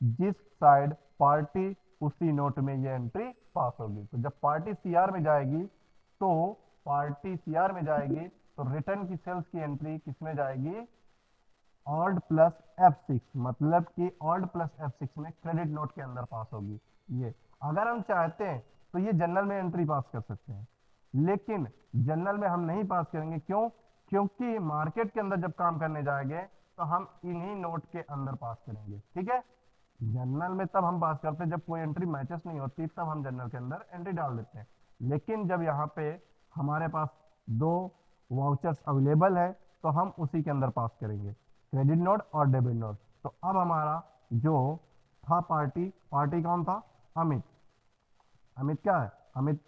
जिस साइड पार्टी, उसी नोट में ये एंट्री पास होगी। तो जब पार्टी सीआर में जाएगी, तो पार्टी सीआर में जाएगी, तो रिटर्न की सेल्स की एंट्री किस में जाएगी, ऑल्ट प्लस F6, मतलब कि ऑल्ट प्लस F6 में क्रेडिट नोट के अंदर पास होगी। ये अगर हम चाहते हैं तो ये जनरल में एंट्री पास कर सकते हैं, लेकिन जनरल में हम नहीं पास करेंगे, क्यों, क्योंकि मार्केट के अंदर जब काम करने जाएंगे, तो हम इन्हीं नोट के अंदर पास करेंगे, ठीक है। जनरल में तब हम पास करते हैं जब कोई एंट्री मैचेस नहीं होती, तब हम जनरल के अंदर एंट्री डाल देते हैं। लेकिन जब यहाँ पे हमारे पास दो वाउचर्स अवेलेबल है, तो हम उसी के अंदर पास करेंगे, क्रेडिट नोट और डेबिट नोट। तो अब हमारा जो था पार्टी, पार्टी कौन था, अमित। अमित क्या है, अमित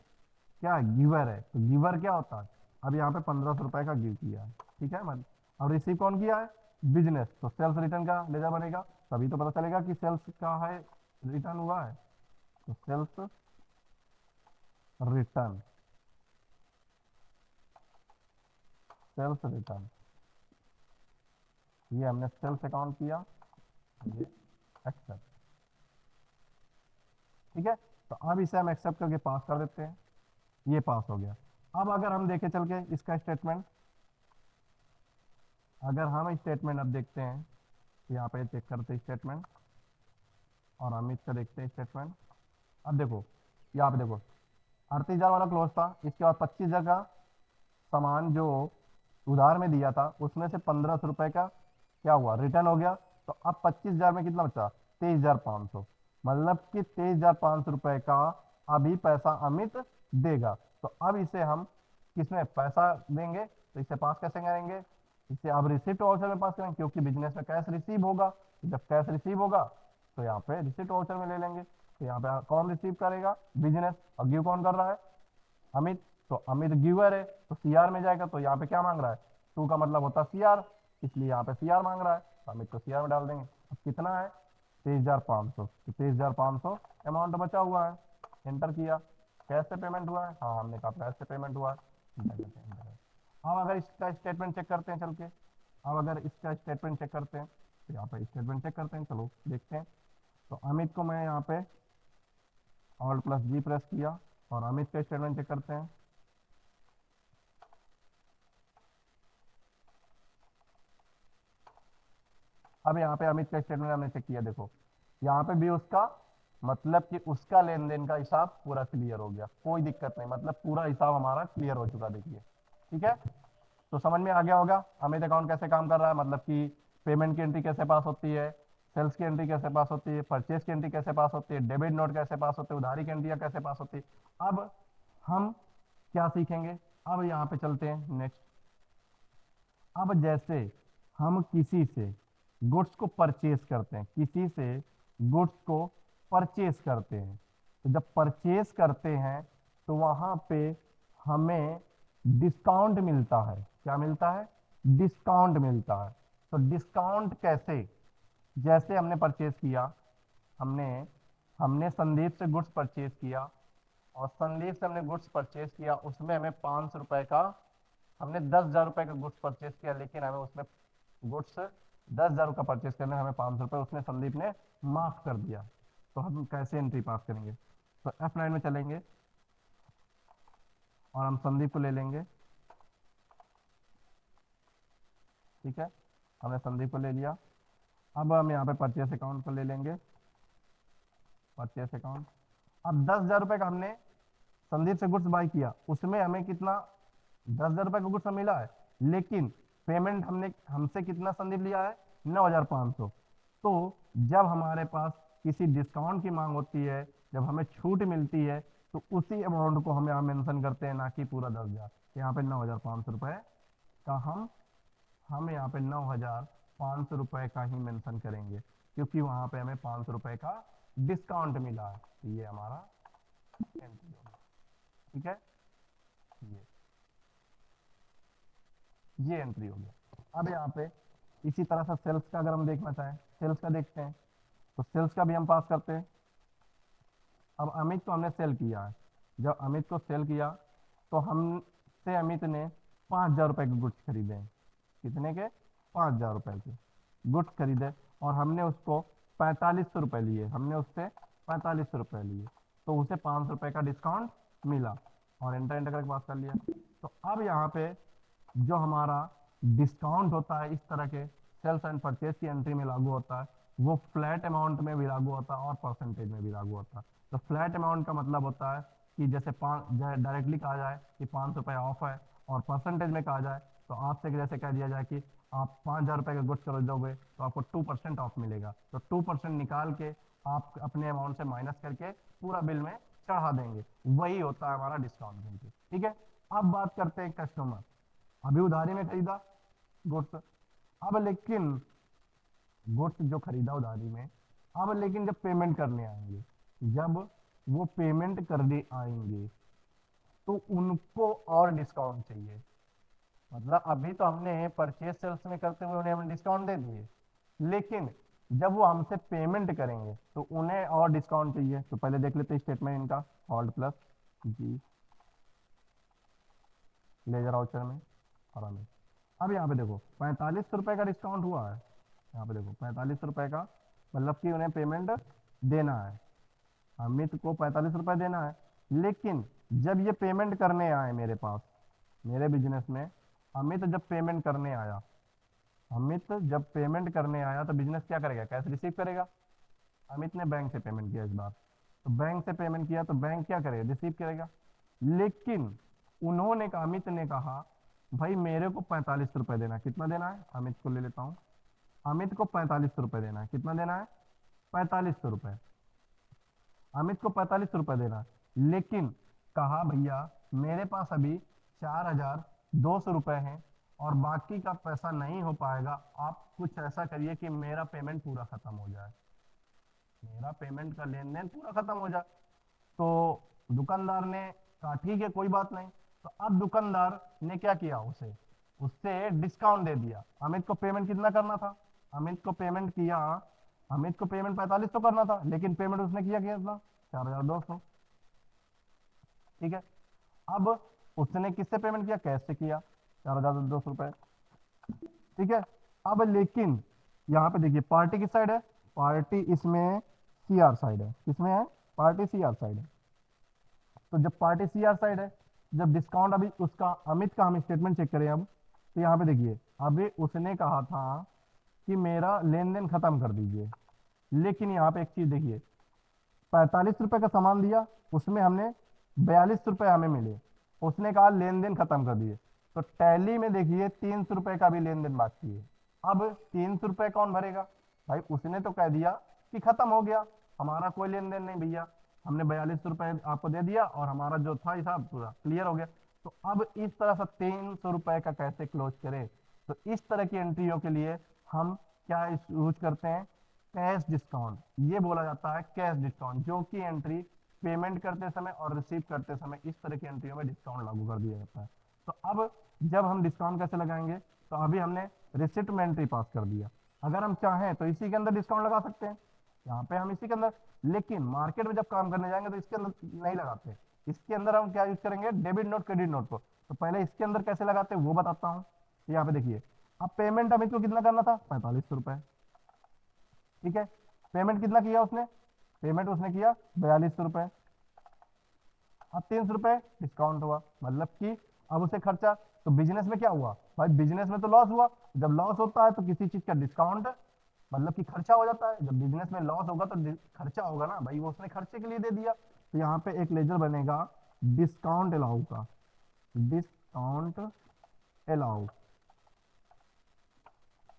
क्या है, गिवर है। तो गिवर क्या होता है, अब यहाँ पे 1,500 रुपए का गिव किया है, ठीक है। मतलब अब रिसीव कौन किया है, बिजनेस, तो सेल्स रिटर्न का लेजा बनेगा, तभी तो पता चलेगा कि सेल्स का है, रिटर्न हुआ है। तो सेल्स रिटर्न, सेल्स रिटर्न, ये हमने सेल्स अकाउंट किया, ये एक्सेप्ट, ठीक है। तो अब इसे हम एक्सेप्ट करके पास कर देते हैं, ये पास हो गया। अब अगर हम देखें चल के इसका स्टेटमेंट, अगर हम स्टेटमेंट अब देखते हैं, तो यहाँ पे चेक करते हैं स्टेटमेंट, और अमित का देखते हैं स्टेटमेंट। अब देखो यहाँ पे देखो, 38,000 वाला क्लोज था, इसके बाद 25,000 का सामान जो उधार में दिया था, उसमें से 1,500 रुपए का क्या हुआ, रिटर्न हो गया। तो अब 25,000 में कितना बचा, 23,500, मतलब कि 23,500 रुपए का अभी पैसा अमित देगा। तो अब इसे हम किसमें पैसा देंगे, तो इसे पास कैसे करेंगे, इसे अब रिसिप्ट वाउचर में पास करेंगे, क्योंकि बिजनेस में कैश रिसीव होगा। जब कैश रिसीव होगा, तो यहाँ पे रिसिप्ट वाउचर में ले लेंगे। तो यहाँ पे कौन रिसीव करेगा, बिजनेस, और गिव कौन कर रहा है, अमित। तो अमित गिवर है, तो सीआर में जाएगा, तो यहाँ पे क्या मांग रहा है, टू का मतलब होता है सीआर, इसलिए यहाँ पे सीआर मांग रहा है, तो अमित को सीआर में डाल देंगे। अब कितना है, 23,500, तो 23,500 अमाउंट बचा हुआ है, एंटर किया। कैश से पेमेंट हुआ है, हाँ हमने कहा कैश से पेमेंट हुआ है, अब अगर इसका स्टेटमेंट चेक करते हैं चल के, अब अगर इसका स्टेटमेंट चेक करते हैं, तो यहाँ पे स्टेटमेंट चेक करते हैं, चलो देखते हैं। तो अमित को मैं यहाँ पे ऑल्ट प्लस जी प्रेस किया, और अमित का स्टेटमेंट चेक करते हैं। अब यहाँ पे अमित का स्टेटमेंट हमने चेक किया, देखो यहाँ पे भी उसका, मतलब कि उसका लेन देन का हिसाब पूरा क्लियर हो गया, कोई दिक्कत नहीं, मतलब पूरा हिसाब हमारा क्लियर हो चुका, देखिए, ठीक है। तो समझ में आ गया होगा अमित अकाउंट कैसे काम कर रहा है, मतलब कि पेमेंट की एंट्री कैसे पास होती है, सेल्स की एंट्री कैसे पास होती है, परचेज की एंट्री कैसे पास होती है, डेबिट नोट कैसे पास होते हैं, उधारी की एंट्रियाँ कैसे पास होती है। अब हम क्या सीखेंगे, अब यहाँ पे चलते हैं नेक्स्ट। अब जैसे हम किसी से गुड्स को परचेज करते हैं, किसी से गुड्स को परचेज करते हैं, तो जब परचेज करते हैं, तो वहां पे हमें डिस्काउंट मिलता है, क्या मिलता है, डिस्काउंट मिलता है। तो डिस्काउंट कैसे, जैसे हमने परचेज किया, हमने हमने संदीप से गुड्स परचेज किया, और संदीप से हमने गुड्स परचेज किया, उसमें हमें 500 रुपए का, हमने 10,000 रुपए का गुड्स परचेज किया, लेकिन हमें उसमें गुड्स 10,000 का परचेस करने हमें 500 रुपये उसने संदीप ने माफ कर दिया। तो हम कैसे एंट्री पास करेंगे? तो F9 में चलेंगे और हम संदीप को ले लेंगे। ठीक है, हमने संदीप को ले लिया। अब हम यहाँ पे परचेस अकाउंट को ले लेंगे, परचेस अकाउंट। अब 10,000 रुपये का हमने संदीप से गुड्स बाय किया, उसमें हमें कितना 10,000 रुपये का गुड्स मिला है, लेकिन पेमेंट हमने हमसे कितना संदीप लिया है 9,500। तो जब हमारे पास किसी डिस्काउंट की मांग होती है, जब हमें छूट मिलती है, तो उसी अमाउंट को हम यहाँ मेंशन करते हैं, ना कि पूरा 10,000। यहाँ पे 9,500 रुपये का हम यहाँ पे 9,500 रुपये का ही मेंशन करेंगे, क्योंकि वहां पे हमें 500 रुपये का डिस्काउंट मिला है। तो ये हमारा एंट्री होगा। ठीक है, ये ये एंट्री हो गया। अब यहाँ पे इसी तरह से सेल्स का अगर हम देखना चाहें, सेल्स का देखते हैं, तो सेल्स का भी हम पास करते हैं। अब अमित को हमने सेल किया है, जब अमित को सेल किया तो हमसे अमित ने 5,000 रुपये के गुड्स खरीदे हैं। कितने के? 5,000 रुपये के गुड्स खरीदे, और हमने उसको 4,500 रुपये लिए, हमने उससे 4,500 रुपये लिए, तो उसे 500 रुपये का डिस्काउंट मिला, और एंटर एंटर करके पास कर लिया। तो अब यहाँ पे जो हमारा डिस्काउंट होता है इस तरह के सेल्स एंड परचेज की एंट्री में लागू होता है, वो फ्लैट अमाउंट में भी लागू होता है और परसेंटेज में भी लागू होता है। तो फ्लैट अमाउंट का मतलब होता है कि जैसे डायरेक्टली कहा जाए कि 500 रुपये ऑफ है, और परसेंटेज में कहा जाए तो आपसे जैसे कह दिया जाए कि आप 5,000 रुपये का गुड्स खरीदोगे तो आपको 2% ऑफ मिलेगा, तो 2% निकाल के आप अपने अमाउंट से माइनस करके पूरा बिल में चढ़ा देंगे, वही होता है हमारा डिस्काउंट एंट्री। ठीक है, अब बात करते हैं कस्टमर। अभी उधारी में खरीदा गुड्स, अब लेकिन गुड्स जो खरीदा उधारी में, अब लेकिन जब पेमेंट करने आएंगे, जब वो पेमेंट करने आएंगे तो उनको और डिस्काउंट चाहिए। मतलब अभी तो हमने परचेज सेल्स में करते हुए उन्हें हमने डिस्काउंट दे दिए, लेकिन जब वो हमसे पेमेंट करेंगे तो उन्हें और डिस्काउंट चाहिए। तो पहले देख लेते हैं स्टेटमेंट इनका, ऑल्ट प्लस जी, लेजर वाउचर में और हमें। अब यहाँ पे देखो 45 रुपये का डिस्काउंट हुआ है, यहाँ पे देखो 45 रुपये का, मतलब कि उन्हें पेमेंट देना है, अमित को 45 रुपये देना है। लेकिन जब ये पेमेंट करने आए मेरे पास, मेरे बिजनेस में, अमित जब पेमेंट करने आया, अमित जब पेमेंट करने आया तो बिजनेस क्या करेगा? कैश रिसीव करेगा। अमित ने बैंक से पेमेंट किया इस बार, तो बैंक से पेमेंट किया तो बैंक क्या करेगा? रिसीव करेगा। लेकिन उन्होंने कहा, अमित ने कहा भाई मेरे को 45 रुपये देना है। कितना देना है? अमित को ले लेता हूँ, अमित को 45 रुपये देना है। कितना देना है? 4,500 रुपये। अमित को 45 रुपये देना है, लेकिन कहा भैया मेरे पास अभी 4,200 रुपये हैं और बाकी का पैसा नहीं हो पाएगा, आप कुछ ऐसा करिए कि मेरा पेमेंट पूरा खत्म हो जाए, मेरा पेमेंट का लेन देन पूरा खत्म हो जाए। तो दुकानदार ने कहा ठीक है कोई बात नहीं। तो अब दुकानदार ने क्या किया, उसे उससे डिस्काउंट दे दिया। अमित को पेमेंट कितना करना था? अमित को पेमेंट किया, अमित को पेमेंट 45 तो करना था, लेकिन पेमेंट उसने किया कितना? 4,200। ठीक है, अब उसने किससे पेमेंट किया? कैश से किया, 4,200 रुपये। ठीक है, अब लेकिन यहाँ पे देखिए पार्टी किस साइड है? पार्टी इसमें सीआर साइड है। किसमें है? पार्टी सीआर साइड है। तो जब पार्टी सीआर साइड है, जब डिस्काउंट अभी उसका अमित का हम स्टेटमेंट चेक करें अब, तो यहाँ पे देखिए अभी उसने कहा था कि मेरा लेन देन खत्म कर दीजिए, लेकिन यहाँ पे एक चीज देखिए, 45 रुपये का सामान दिया, उसमें हमने 42 रुपये हमें मिले, उसने कहा लेन देन खत्म कर दिए। तो टैली में देखिए 300 रुपये का भी लेन देन बाकी है। अब 300 रुपये कौन भरेगा? भाई उसने तो कह दिया कि खत्म हो गया, हमारा कोई लेन देन नहीं भैया, हमने 42 रुपये आपको दे दिया और हमारा जो था हिसाब पूरा क्लियर हो गया। तो अब इस तरह से 300 रुपये का कैसे क्लोज करें? तो इस तरह की एंट्रियों के लिए हम क्या यूज करते हैं? Cash discount. ये बोला जाता है कैश डिस्काउंट, जो कि एंट्री पेमेंट करते समय और रिसीव करते समय इस तरह की एंट्रियों में डिस्काउंट लागू कर दिया जाता है। तो अब जब हम डिस्काउंट कैसे लगाएंगे? तो अभी हमने रिसिप्ट में एंट्री पास कर दिया, अगर हम चाहें तो इसी के अंदर डिस्काउंट लगा सकते हैं, यहाँ पे हम इसी के अंदर, लेकिन मार्केट में जब काम करने जाएंगे तो इसके अंदर नहीं लगाते। इसके अंदर हम क्या यूज करेंगे? डेबिट नोट, क्रेडिट नोट को। तो पहले इसके अंदर कैसे लगाते हैं वो बताता हूँ। यहाँ पे देखिए अब पेमेंट अमित को कितना करना था, 45 रुपए। ठीक है, पेमेंट कितना किया उसने, पेमेंट उसने किया 42 रुपए। अब 30 रुपए डिस्काउंट हुआ, मतलब कि अब उसे खर्चा, तो बिजनेस में क्या हुआ भाई, बिजनेस में तो लॉस हुआ। जब लॉस होता है तो किसी चीज का डिस्काउंट मतलब कि खर्चा हो जाता है। जब बिजनेस में लॉस होगा तो खर्चा होगा ना भाई, वो उसने खर्चे के लिए दे दिया। तो यहाँ पे एक लेजर बनेगा डिस्काउंट अलाउ का, डिस्काउंट अलाउ,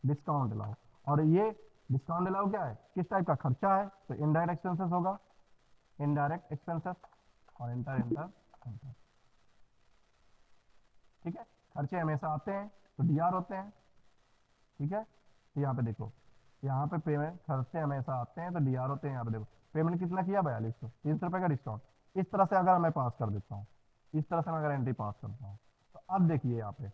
डिस्काउंट अलाउ। और ये डिस्काउंट अलाउ क्या है, किस टाइप का खर्चा है, तो इनडायरेक्ट एक्सपेंसेस होगा, इनडायरेक्ट एक्सपेंसेस, और इंटर इंटर इंटर। ठीक है, खर्चे हमेशा आते हैं तो डीआर होते हैं। ठीक है, तो यहाँ पे देखो, यहाँ पे पेमेंट खर्चे हमेशा आते हैं तो डीआर होते हैं। यहाँ पे देखो पेमेंट कितना किया, 4200, 30 रुपए का डिस्काउंट। इस तरह से अगर मैं पास कर देता हूँ, इस तरह से मैं अगर एंट्री पास करता हूँ, तो अब देखिए यहाँ पे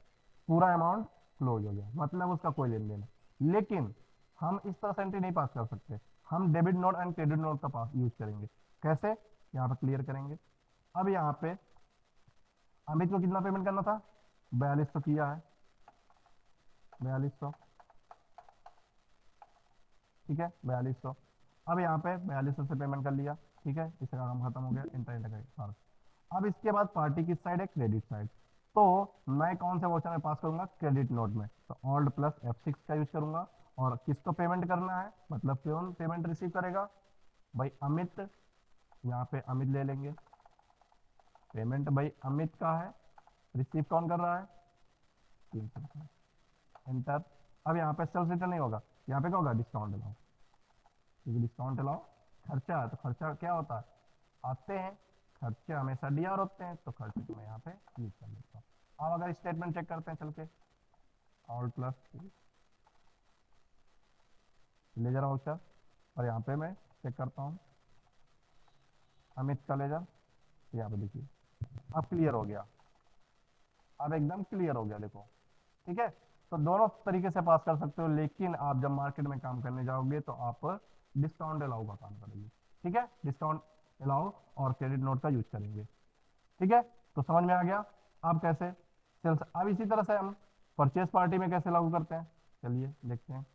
पूरा अमाउंट क्लोज हो गया, मतलब उसका कोई लेन देन नहीं। लेकिन हम इस तरह से एंट्री नहीं पास कर सकते, हम debit note and credit note का पास यूज करेंगे। कैसे, यहाँ पे क्लियर करेंगे। अब यहाँ पे अमित को कितना पेमेंट करना था, 4200 किया है, 4200। ठीक है, 4200। अब यहाँ पे 4200 से पेमेंट कर लिया। ठीक है, इसका काम खत्म हो गया, इंटर इंटर करेंगे। अब इसके बाद पार्टी किस साइड है, क्रेडिट साइड। तो मैं कौन से वाउचर में पास करूंगा, क्रेडिट नोट में, तो ऑल्ट प्लस F6 का यूज करूंगा। और किसको पेमेंट करना है, मतलब कौन पेमेंट रिसीव करेगा, भाई अमित। यहाँ पे अमित ले लेंगे, पेमेंट भाई अमित का है, रिसीव कौन कर रहा है, 300। एंटर। अब यहाँ पे सेल्स रिटर्न नहीं होगा, यहाँ पे क्या होगा, डिस्काउंट अलाउ, क्योंकि डिस्काउंट अलाउ खर्चा है, तो खर्चा क्या होता है, आते हैं, खर्चे हमेशा डीआर होते हैं, तो खर्चे को मैं यहाँ पे यूज कर लेता हूँ। अब अगर स्टेटमेंट चेक करते हैं चल के, ऑल प्लस लेजर वाउचर, और यहाँ पे मैं चेक करता हूँ अमित का लेजर, तो यहाँ पे देखिए अब क्लियर हो गया, अब एकदम क्लियर हो गया देखो। ठीक है, तो दोनों तरीके से पास कर सकते हो, लेकिन आप जब मार्केट में काम करने जाओगे तो आप डिस्काउंट अलाउ का काम करेंगे। ठीक है, डिस्काउंट अलाउ और क्रेडिट नोट का यूज करेंगे। ठीक है, तो समझ में आ गया आप कैसे सेल्स। अब इसी तरह से हम परचेस पार्टी में कैसे लागू करते हैं, चलिए देखते हैं।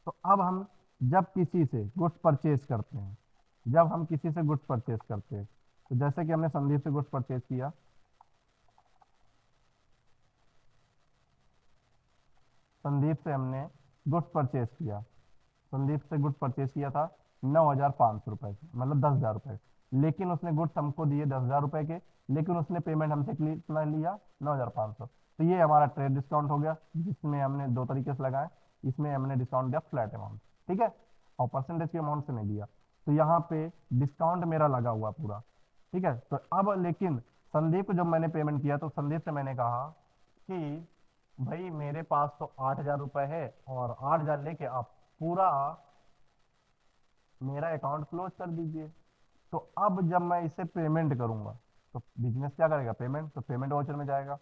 तो अब हम जब किसी से गुड्स परचेज करते हैं, जब हम किसी से गुड्स परचेज करते हैं, तो जैसे कि हमने संदीप से गुड्स परचेज किया, संदीप से हमने गुड्स परचेज किया, संदीप से गुड्स परचेज किया था 9,500 रुपए के, मतलब 10,000 रुपए। लेकिन उसने गुड्स हमको दिए 10,000 रुपए के, लेकिन उसने पेमेंट हमसे कितना लिया, 9,500। तो ये हमारा ट्रेड डिस्काउंट हो गया, जिसमें हमने दो तरीके से लगाए। इसमें हमने डिस्काउंट दिया फ्लैट अमाउंट, ठीक है, और परसेंटेज के अमाउंट से नहीं दिया। तो यहाँ पे डिस्काउंट मेरा लगा हुआ पूरा। ठीक है, तो अब लेकिन संदीप को जब मैंने पेमेंट किया तो संदीप से मैंने कहा कि भाई मेरे पास तो 8,000 रुपए है, और 8,000 लेके आप पूरा मेरा अकाउंट क्लोज कर दीजिए। तो अब जब मैं इसे पेमेंट करूंगा तो बिजनेस क्या करेगा, पेमेंट, तो पेमेंट वाउचर में जाएगा।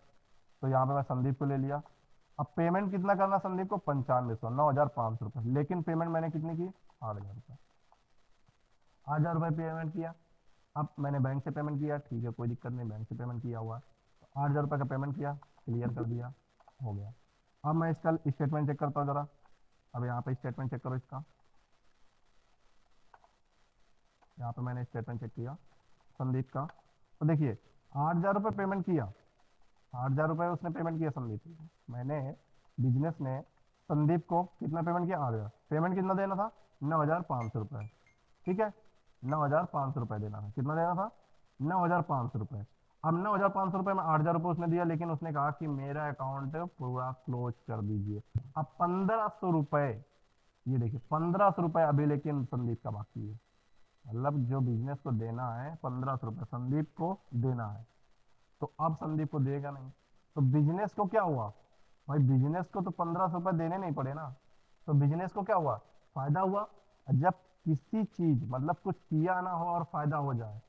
तो यहाँ पे मैं संदीप को ले लिया। अब पेमेंट कितना करना संदीप को, 9500, 9,500 रुपये, लेकिन पेमेंट मैंने कितनी की, 8,000 रुपये, 8,000 रुपये पेमेंट किया। अब मैंने बैंक से पेमेंट किया, ठीक है कोई दिक्कत नहीं, बैंक से पेमेंट किया हुआ है, तो 8,000 रुपये का पेमेंट किया, क्लियर कर दिया, हो गया। अब मैं इसका स्टेटमेंट चेक करता हूँ जरा। अब यहाँ पे स्टेटमेंट चेक करो इसका, यहाँ पे मैंने स्टेटमेंट चेक किया संदीप का, तो देखिए 8,000 रुपये पेमेंट किया, 8,000 रुपये उसने पेमेंट किया संदीप को। मैंने, बिजनेस ने संदीप को कितना पेमेंट किया, 8,000। पेमेंट कितना देना था, 9,500 रुपये। ठीक है, 9,500 रुपये देना था, कितना देना था, 9,500 रुपये। अब 9,500 रुपये में 8,000 रुपये उसने दिया, लेकिन उसने कहा कि मेरा अकाउंट पूरा क्लोज कर दीजिए। अब 1,500 रुपये, ये देखिए 1,500 रुपये अभी लेकिन संदीप का बाकी है, मतलब जो बिजनेस को देना है 1,500 रुपये संदीप को देना है। तो अब संदीप को देगा नहीं, तो बिजनेस को क्या हुआ भाई, बिजनेस को तो 1,500 रुपये देने नहीं पड़े ना। तो बिजनेस को क्या हुआ, फायदा हुआ। जब किसी चीज मतलब कुछ किया ना हो और फायदा हो जाए,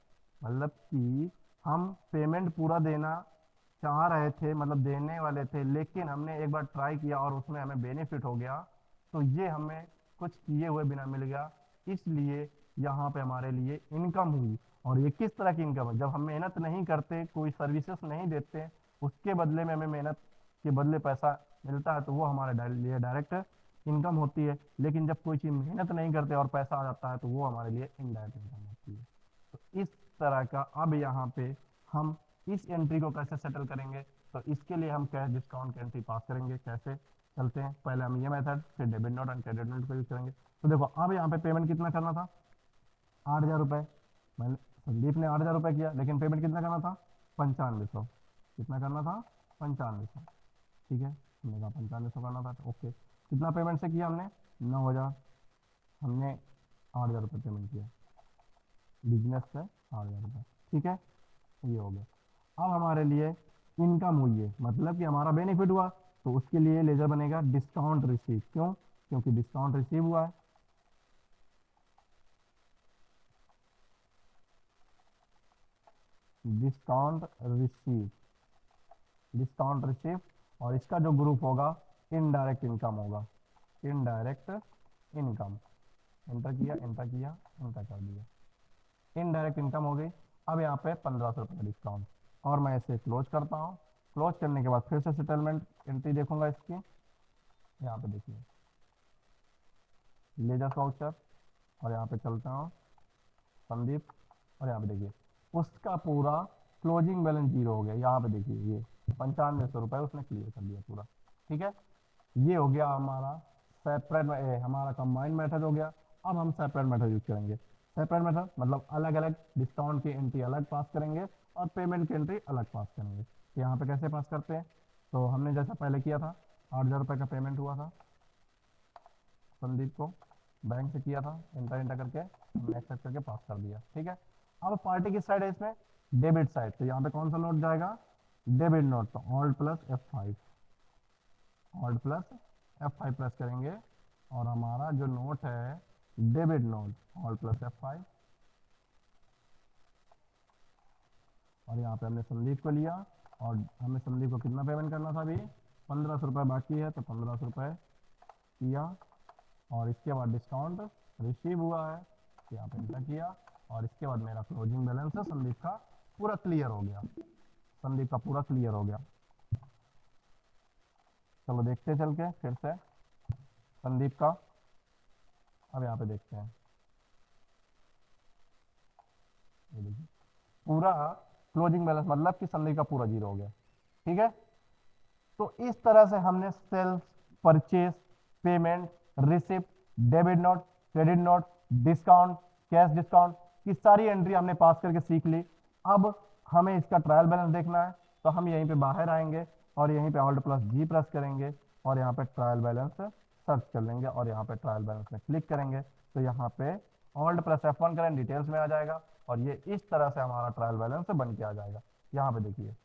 मतलब कि हम पेमेंट पूरा देना चाह रहे थे, मतलब देने वाले थे, लेकिन हमने एक बार ट्राई किया और उसमें हमें बेनिफिट हो गया, तो ये हमें कुछ किए हुए बिना मिल गया। इसलिए यहाँ पे हमारे लिए इनकम हुई। और ये किस तरह की इनकम है, जब हम मेहनत नहीं करते, कोई सर्विसेज नहीं देते, उसके बदले में हमें मेहनत के बदले पैसा मिलता है तो वो हमारे लिए डायरेक्ट इनकम होती है। लेकिन जब कोई चीज़ मेहनत नहीं करते और पैसा आ जाता है तो वो हमारे लिए इनडायरेक्ट इनकम होती है। तो इस तरह का अब यहाँ पे हम इस एंट्री को कैसे सेटल करेंगे, तो इसके लिए हम कैश डिस्काउंट की एंट्री पास करेंगे। कैसे चलते हैं, पहले हम ये मेथड फिर debit note and credit note को यूज करेंगे। तो देखो अब यहाँ पे पेमेंट कितना करना था, 8,000 रुपये। मैंने संदीप ने 8,000 रुपये किया, लेकिन पेमेंट कितना करना था, 9500। कितना करना था, 9500। ठीक है, हमने कहा 9500 करना था, तो ओके। कितना पेमेंट से किया हमने, 9,000। हमने 8,000 रुपये पेमेंट किया बिजनेस से, 8,000 रुपये। ठीक है, ये हो गया। अब हमारे लिए इनकम हुई है, मतलब कि हमारा बेनिफिट हुआ, तो उसके लिए लेजर बनेगा डिस्काउंट रिसीव। क्यों, क्योंकि डिस्काउंट रिसीव हुआ है। डिस्काउंट रिसीव, डिस्काउंट रिसीव, और इसका जो ग्रुप होगा इनडायरेक्ट इनकम होगा। इनडायरेक्ट इनकम, एंटर किया, एंटर किया, एंटर कर दिया, इनडायरेक्ट इनकम हो गई। अब यहाँ पे 1,500 का डिस्काउंट, और मैं इसे क्लोज करता हूँ। क्लोज करने के बाद फिर से सेटलमेंट एंट्री देखूंगा इसकी। यहाँ पे देखिए लेजर वाउचर, और यहाँ पे चलता हूँ संदीप, और यहाँ पे देखिए उसका पूरा क्लोजिंग बैलेंस जीरो हो गया। यहाँ पे देखिए ये 9500 रुपये उसने क्लियर कर दिया पूरा। ठीक है, ये हो गया हमारा सेपरेट, हमारा कंबाइंड मेथड हो गया। अब हम सेपरेट मेथड यूज करेंगे। सेपरेट मेथड मतलब अलग अलग डिस्काउंट की एंट्री अलग पास करेंगे और पेमेंट की एंट्री अलग पास करेंगे। तो यहाँ पे कैसे पास करते हैं, तो हमने जैसा पहले किया था, 8,000 रुपये का पेमेंट हुआ था संदीप को, बैंक से किया था, इंटर इंटर करके हमने एक्सेप्ट करके पास कर दिया। ठीक है, अब पार्टी किस साइड है इसमें, डेबिट साइड। तो यहाँ पे कौन सा नोट जाएगा, डेबिट नोट। तो alt plus F5, alt plus F5 press करेंगे, और हमारा जो नोट है debit note, alt plus F5। और यहाँ पे हमने संदीप को लिया, और हमें संदीप को कितना पेमेंट करना था अभी, 1,500 रुपये बाकी है, तो 1,500 रुपये किया। और इसके बाद डिस्काउंट रिसीव हुआ है, तो यहाँ पे एंटर किया, और इसके बाद मेरा क्लोजिंग बैलेंस है संदीप का पूरा क्लियर हो गया। संदीप का पूरा क्लियर हो गया। चलो देखते चल के फिर से संदीप का। अब यहाँ पे देखते हैं, ये देखिए पूरा क्लोजिंग बैलेंस, मतलब कि संदीप का पूरा जीरो हो गया। ठीक है, तो इस तरह से हमने sales, purchase, payment, receipt, debit note, credit note, discount, cash discount की सारी एंट्री हमने पास करके सीख ली। अब हमें इसका ट्रायल बैलेंस देखना है, तो हम यहीं पे बाहर आएंगे और यहीं पे ऑल्ट प्लस जी प्रेस करेंगे, और यहाँ पे ट्रायल बैलेंस सर्च कर लेंगे, और यहाँ पे ट्रायल बैलेंस में क्लिक करेंगे, तो यहाँ पे ऑल्ट प्लस F1 करें, डिटेल्स में आ जाएगा, और ये इस तरह से हमारा ट्रायल बैलेंस बन के आ जाएगा। यहाँ पे देखिए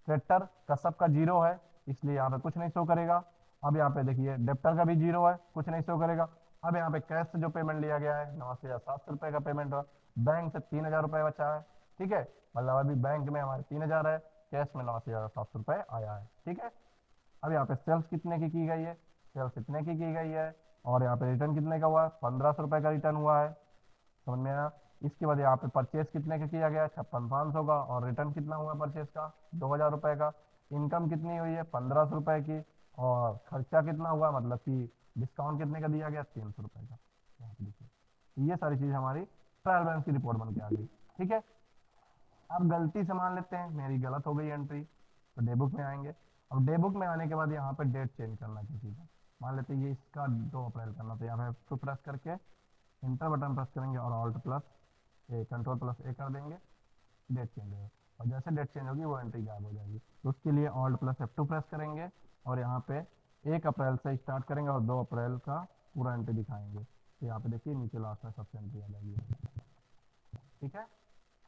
क्रेडिटर का सबका जीरो है, इसलिए यहाँ पे कुछ नहीं शो करेगा। अब यहाँ पे देखिए डेप्टर का भी जीरो है, कुछ नहीं शो करेगा। अब यहाँ पे कैश से जो पेमेंट लिया गया है 89,700 रुपये का पेमेंट हुआ, बैंक से 3,000 रुपये बचा है। ठीक है, मतलब अभी बैंक में हमारे 3,000 है, कैश में 89,700 रुपये आया है। ठीक है, अब यहाँ पे सेल्स कितने की गई है, सेल्स इतने की गई है, और यहाँ पे रिटर्न कितने का हुआ है, 1,500 रुपये का रिटर्न हुआ है। समझ में आया। इसके बाद यहाँ पे परचेस कितने का किया गया, 56,500 का, और रिटर्न कितना हुआ परचेस का, 2,000 रुपये का। इनकम कितनी हुई है, 1,500 रुपये की, और खर्चा कितना हुआ, मतलब कि डिस्काउंट कितने का दिया गया, 300 रुपये का। यहाँ पे देखिए ये सारी चीज़ हमारी ट्रायल बैलेंस की रिपोर्ट बन के आ गई। ठीक है, अब गलती से मान लेते हैं मेरी गलत हो गई एंट्री, तो डे बुक में आएंगे। अब डे बुक में आने के बाद यहाँ पे डेट चेंज करना किसी का, मान लेते हैं ये इसका 2 अप्रैल करना, तो यहाँ पे प्रेस करके इंटर बटन प्रेस करेंगे, और ऑल्ट प्लस कंट्रोल प्लस ए कर देंगे, डेट चेंज होगा। और जैसे डेट चेंज होगी वो एंट्री गायब हो जाएगी। तो उसके लिए ऑल्ट प्लस F2 प्रेस करेंगे, और यहाँ पे 1 अप्रैल से स्टार्ट करेंगे और 2 अप्रैल का पूरा एंट्री दिखाएंगे। तो यहाँ पे देखिए नीचे लास्ट में सबसे एंट्री आ जाएगी। ठीक है,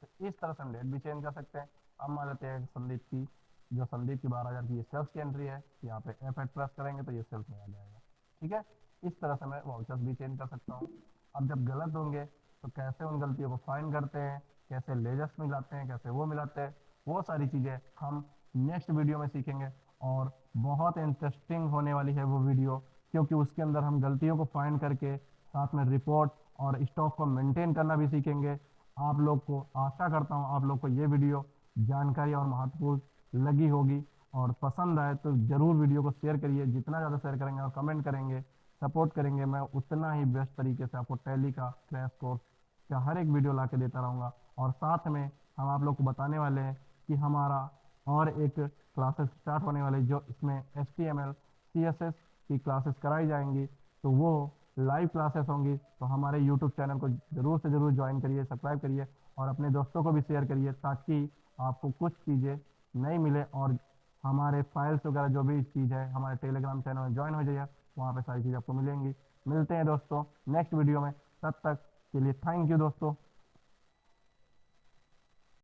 तो इस तरह से हम डेट भी चेंज कर सकते हैं। अब मान लेते हैं संदीप की, जो संदीप की 12,000 की ये सेल्स की एंट्री है, यहाँ पे F8 प्रेस करेंगे तो ये सेल्स में आ जाएगा। ठीक है, इस तरह से मैं वाउचर्स भी चेंज कर सकता हूँ। अब जब गलत होंगे तो कैसे उन गलतियों को फाइंड करते हैं, कैसे लेजर्स मिलाते हैं, कैसे वो मिलाते हैं, वो सारी चीज़ें हम नेक्स्ट वीडियो में सीखेंगे। और बहुत इंटरेस्टिंग होने वाली है वो वीडियो, क्योंकि उसके अंदर हम गलतियों को फाइंड करके साथ में रिपोर्ट और स्टॉक को मेंटेन करना भी सीखेंगे। आप लोग को आशा करता हूँ आप लोग को ये वीडियो जानकारी और महत्वपूर्ण लगी होगी। और पसंद आए तो ज़रूर वीडियो को शेयर करिए। जितना ज़्यादा शेयर करेंगे और कमेंट करेंगे, सपोर्ट करेंगे, मैं उतना ही बेस्ट तरीके से आपको टैली का क्रैश कोर्स का हर एक वीडियो ला के देता रहूँगा। और साथ में हम आप लोग को बताने वाले हैं कि हमारा और एक क्लासेस स्टार्ट होने वाली, जो इसमें HTML CSS की क्लासेस कराई जाएंगी। तो वो लाइव क्लासेस होंगी। तो हमारे यूट्यूब चैनल को ज़रूर से ज़रूर ज्वाइन करिए, सब्सक्राइब करिए और अपने दोस्तों को भी शेयर करिए, ताकि आपको कुछ चीज़ें नहीं मिले। और हमारे फाइल्स वगैरह जो भी चीज़ है हमारे टेलीग्राम चैनल में ज्वाइन हो जाइए, वहाँ पे सारी चीज़ आपको मिलेंगी। मिलते हैं दोस्तों नेक्स्ट वीडियो में, तब तक के लिए थैंक यू दोस्तों।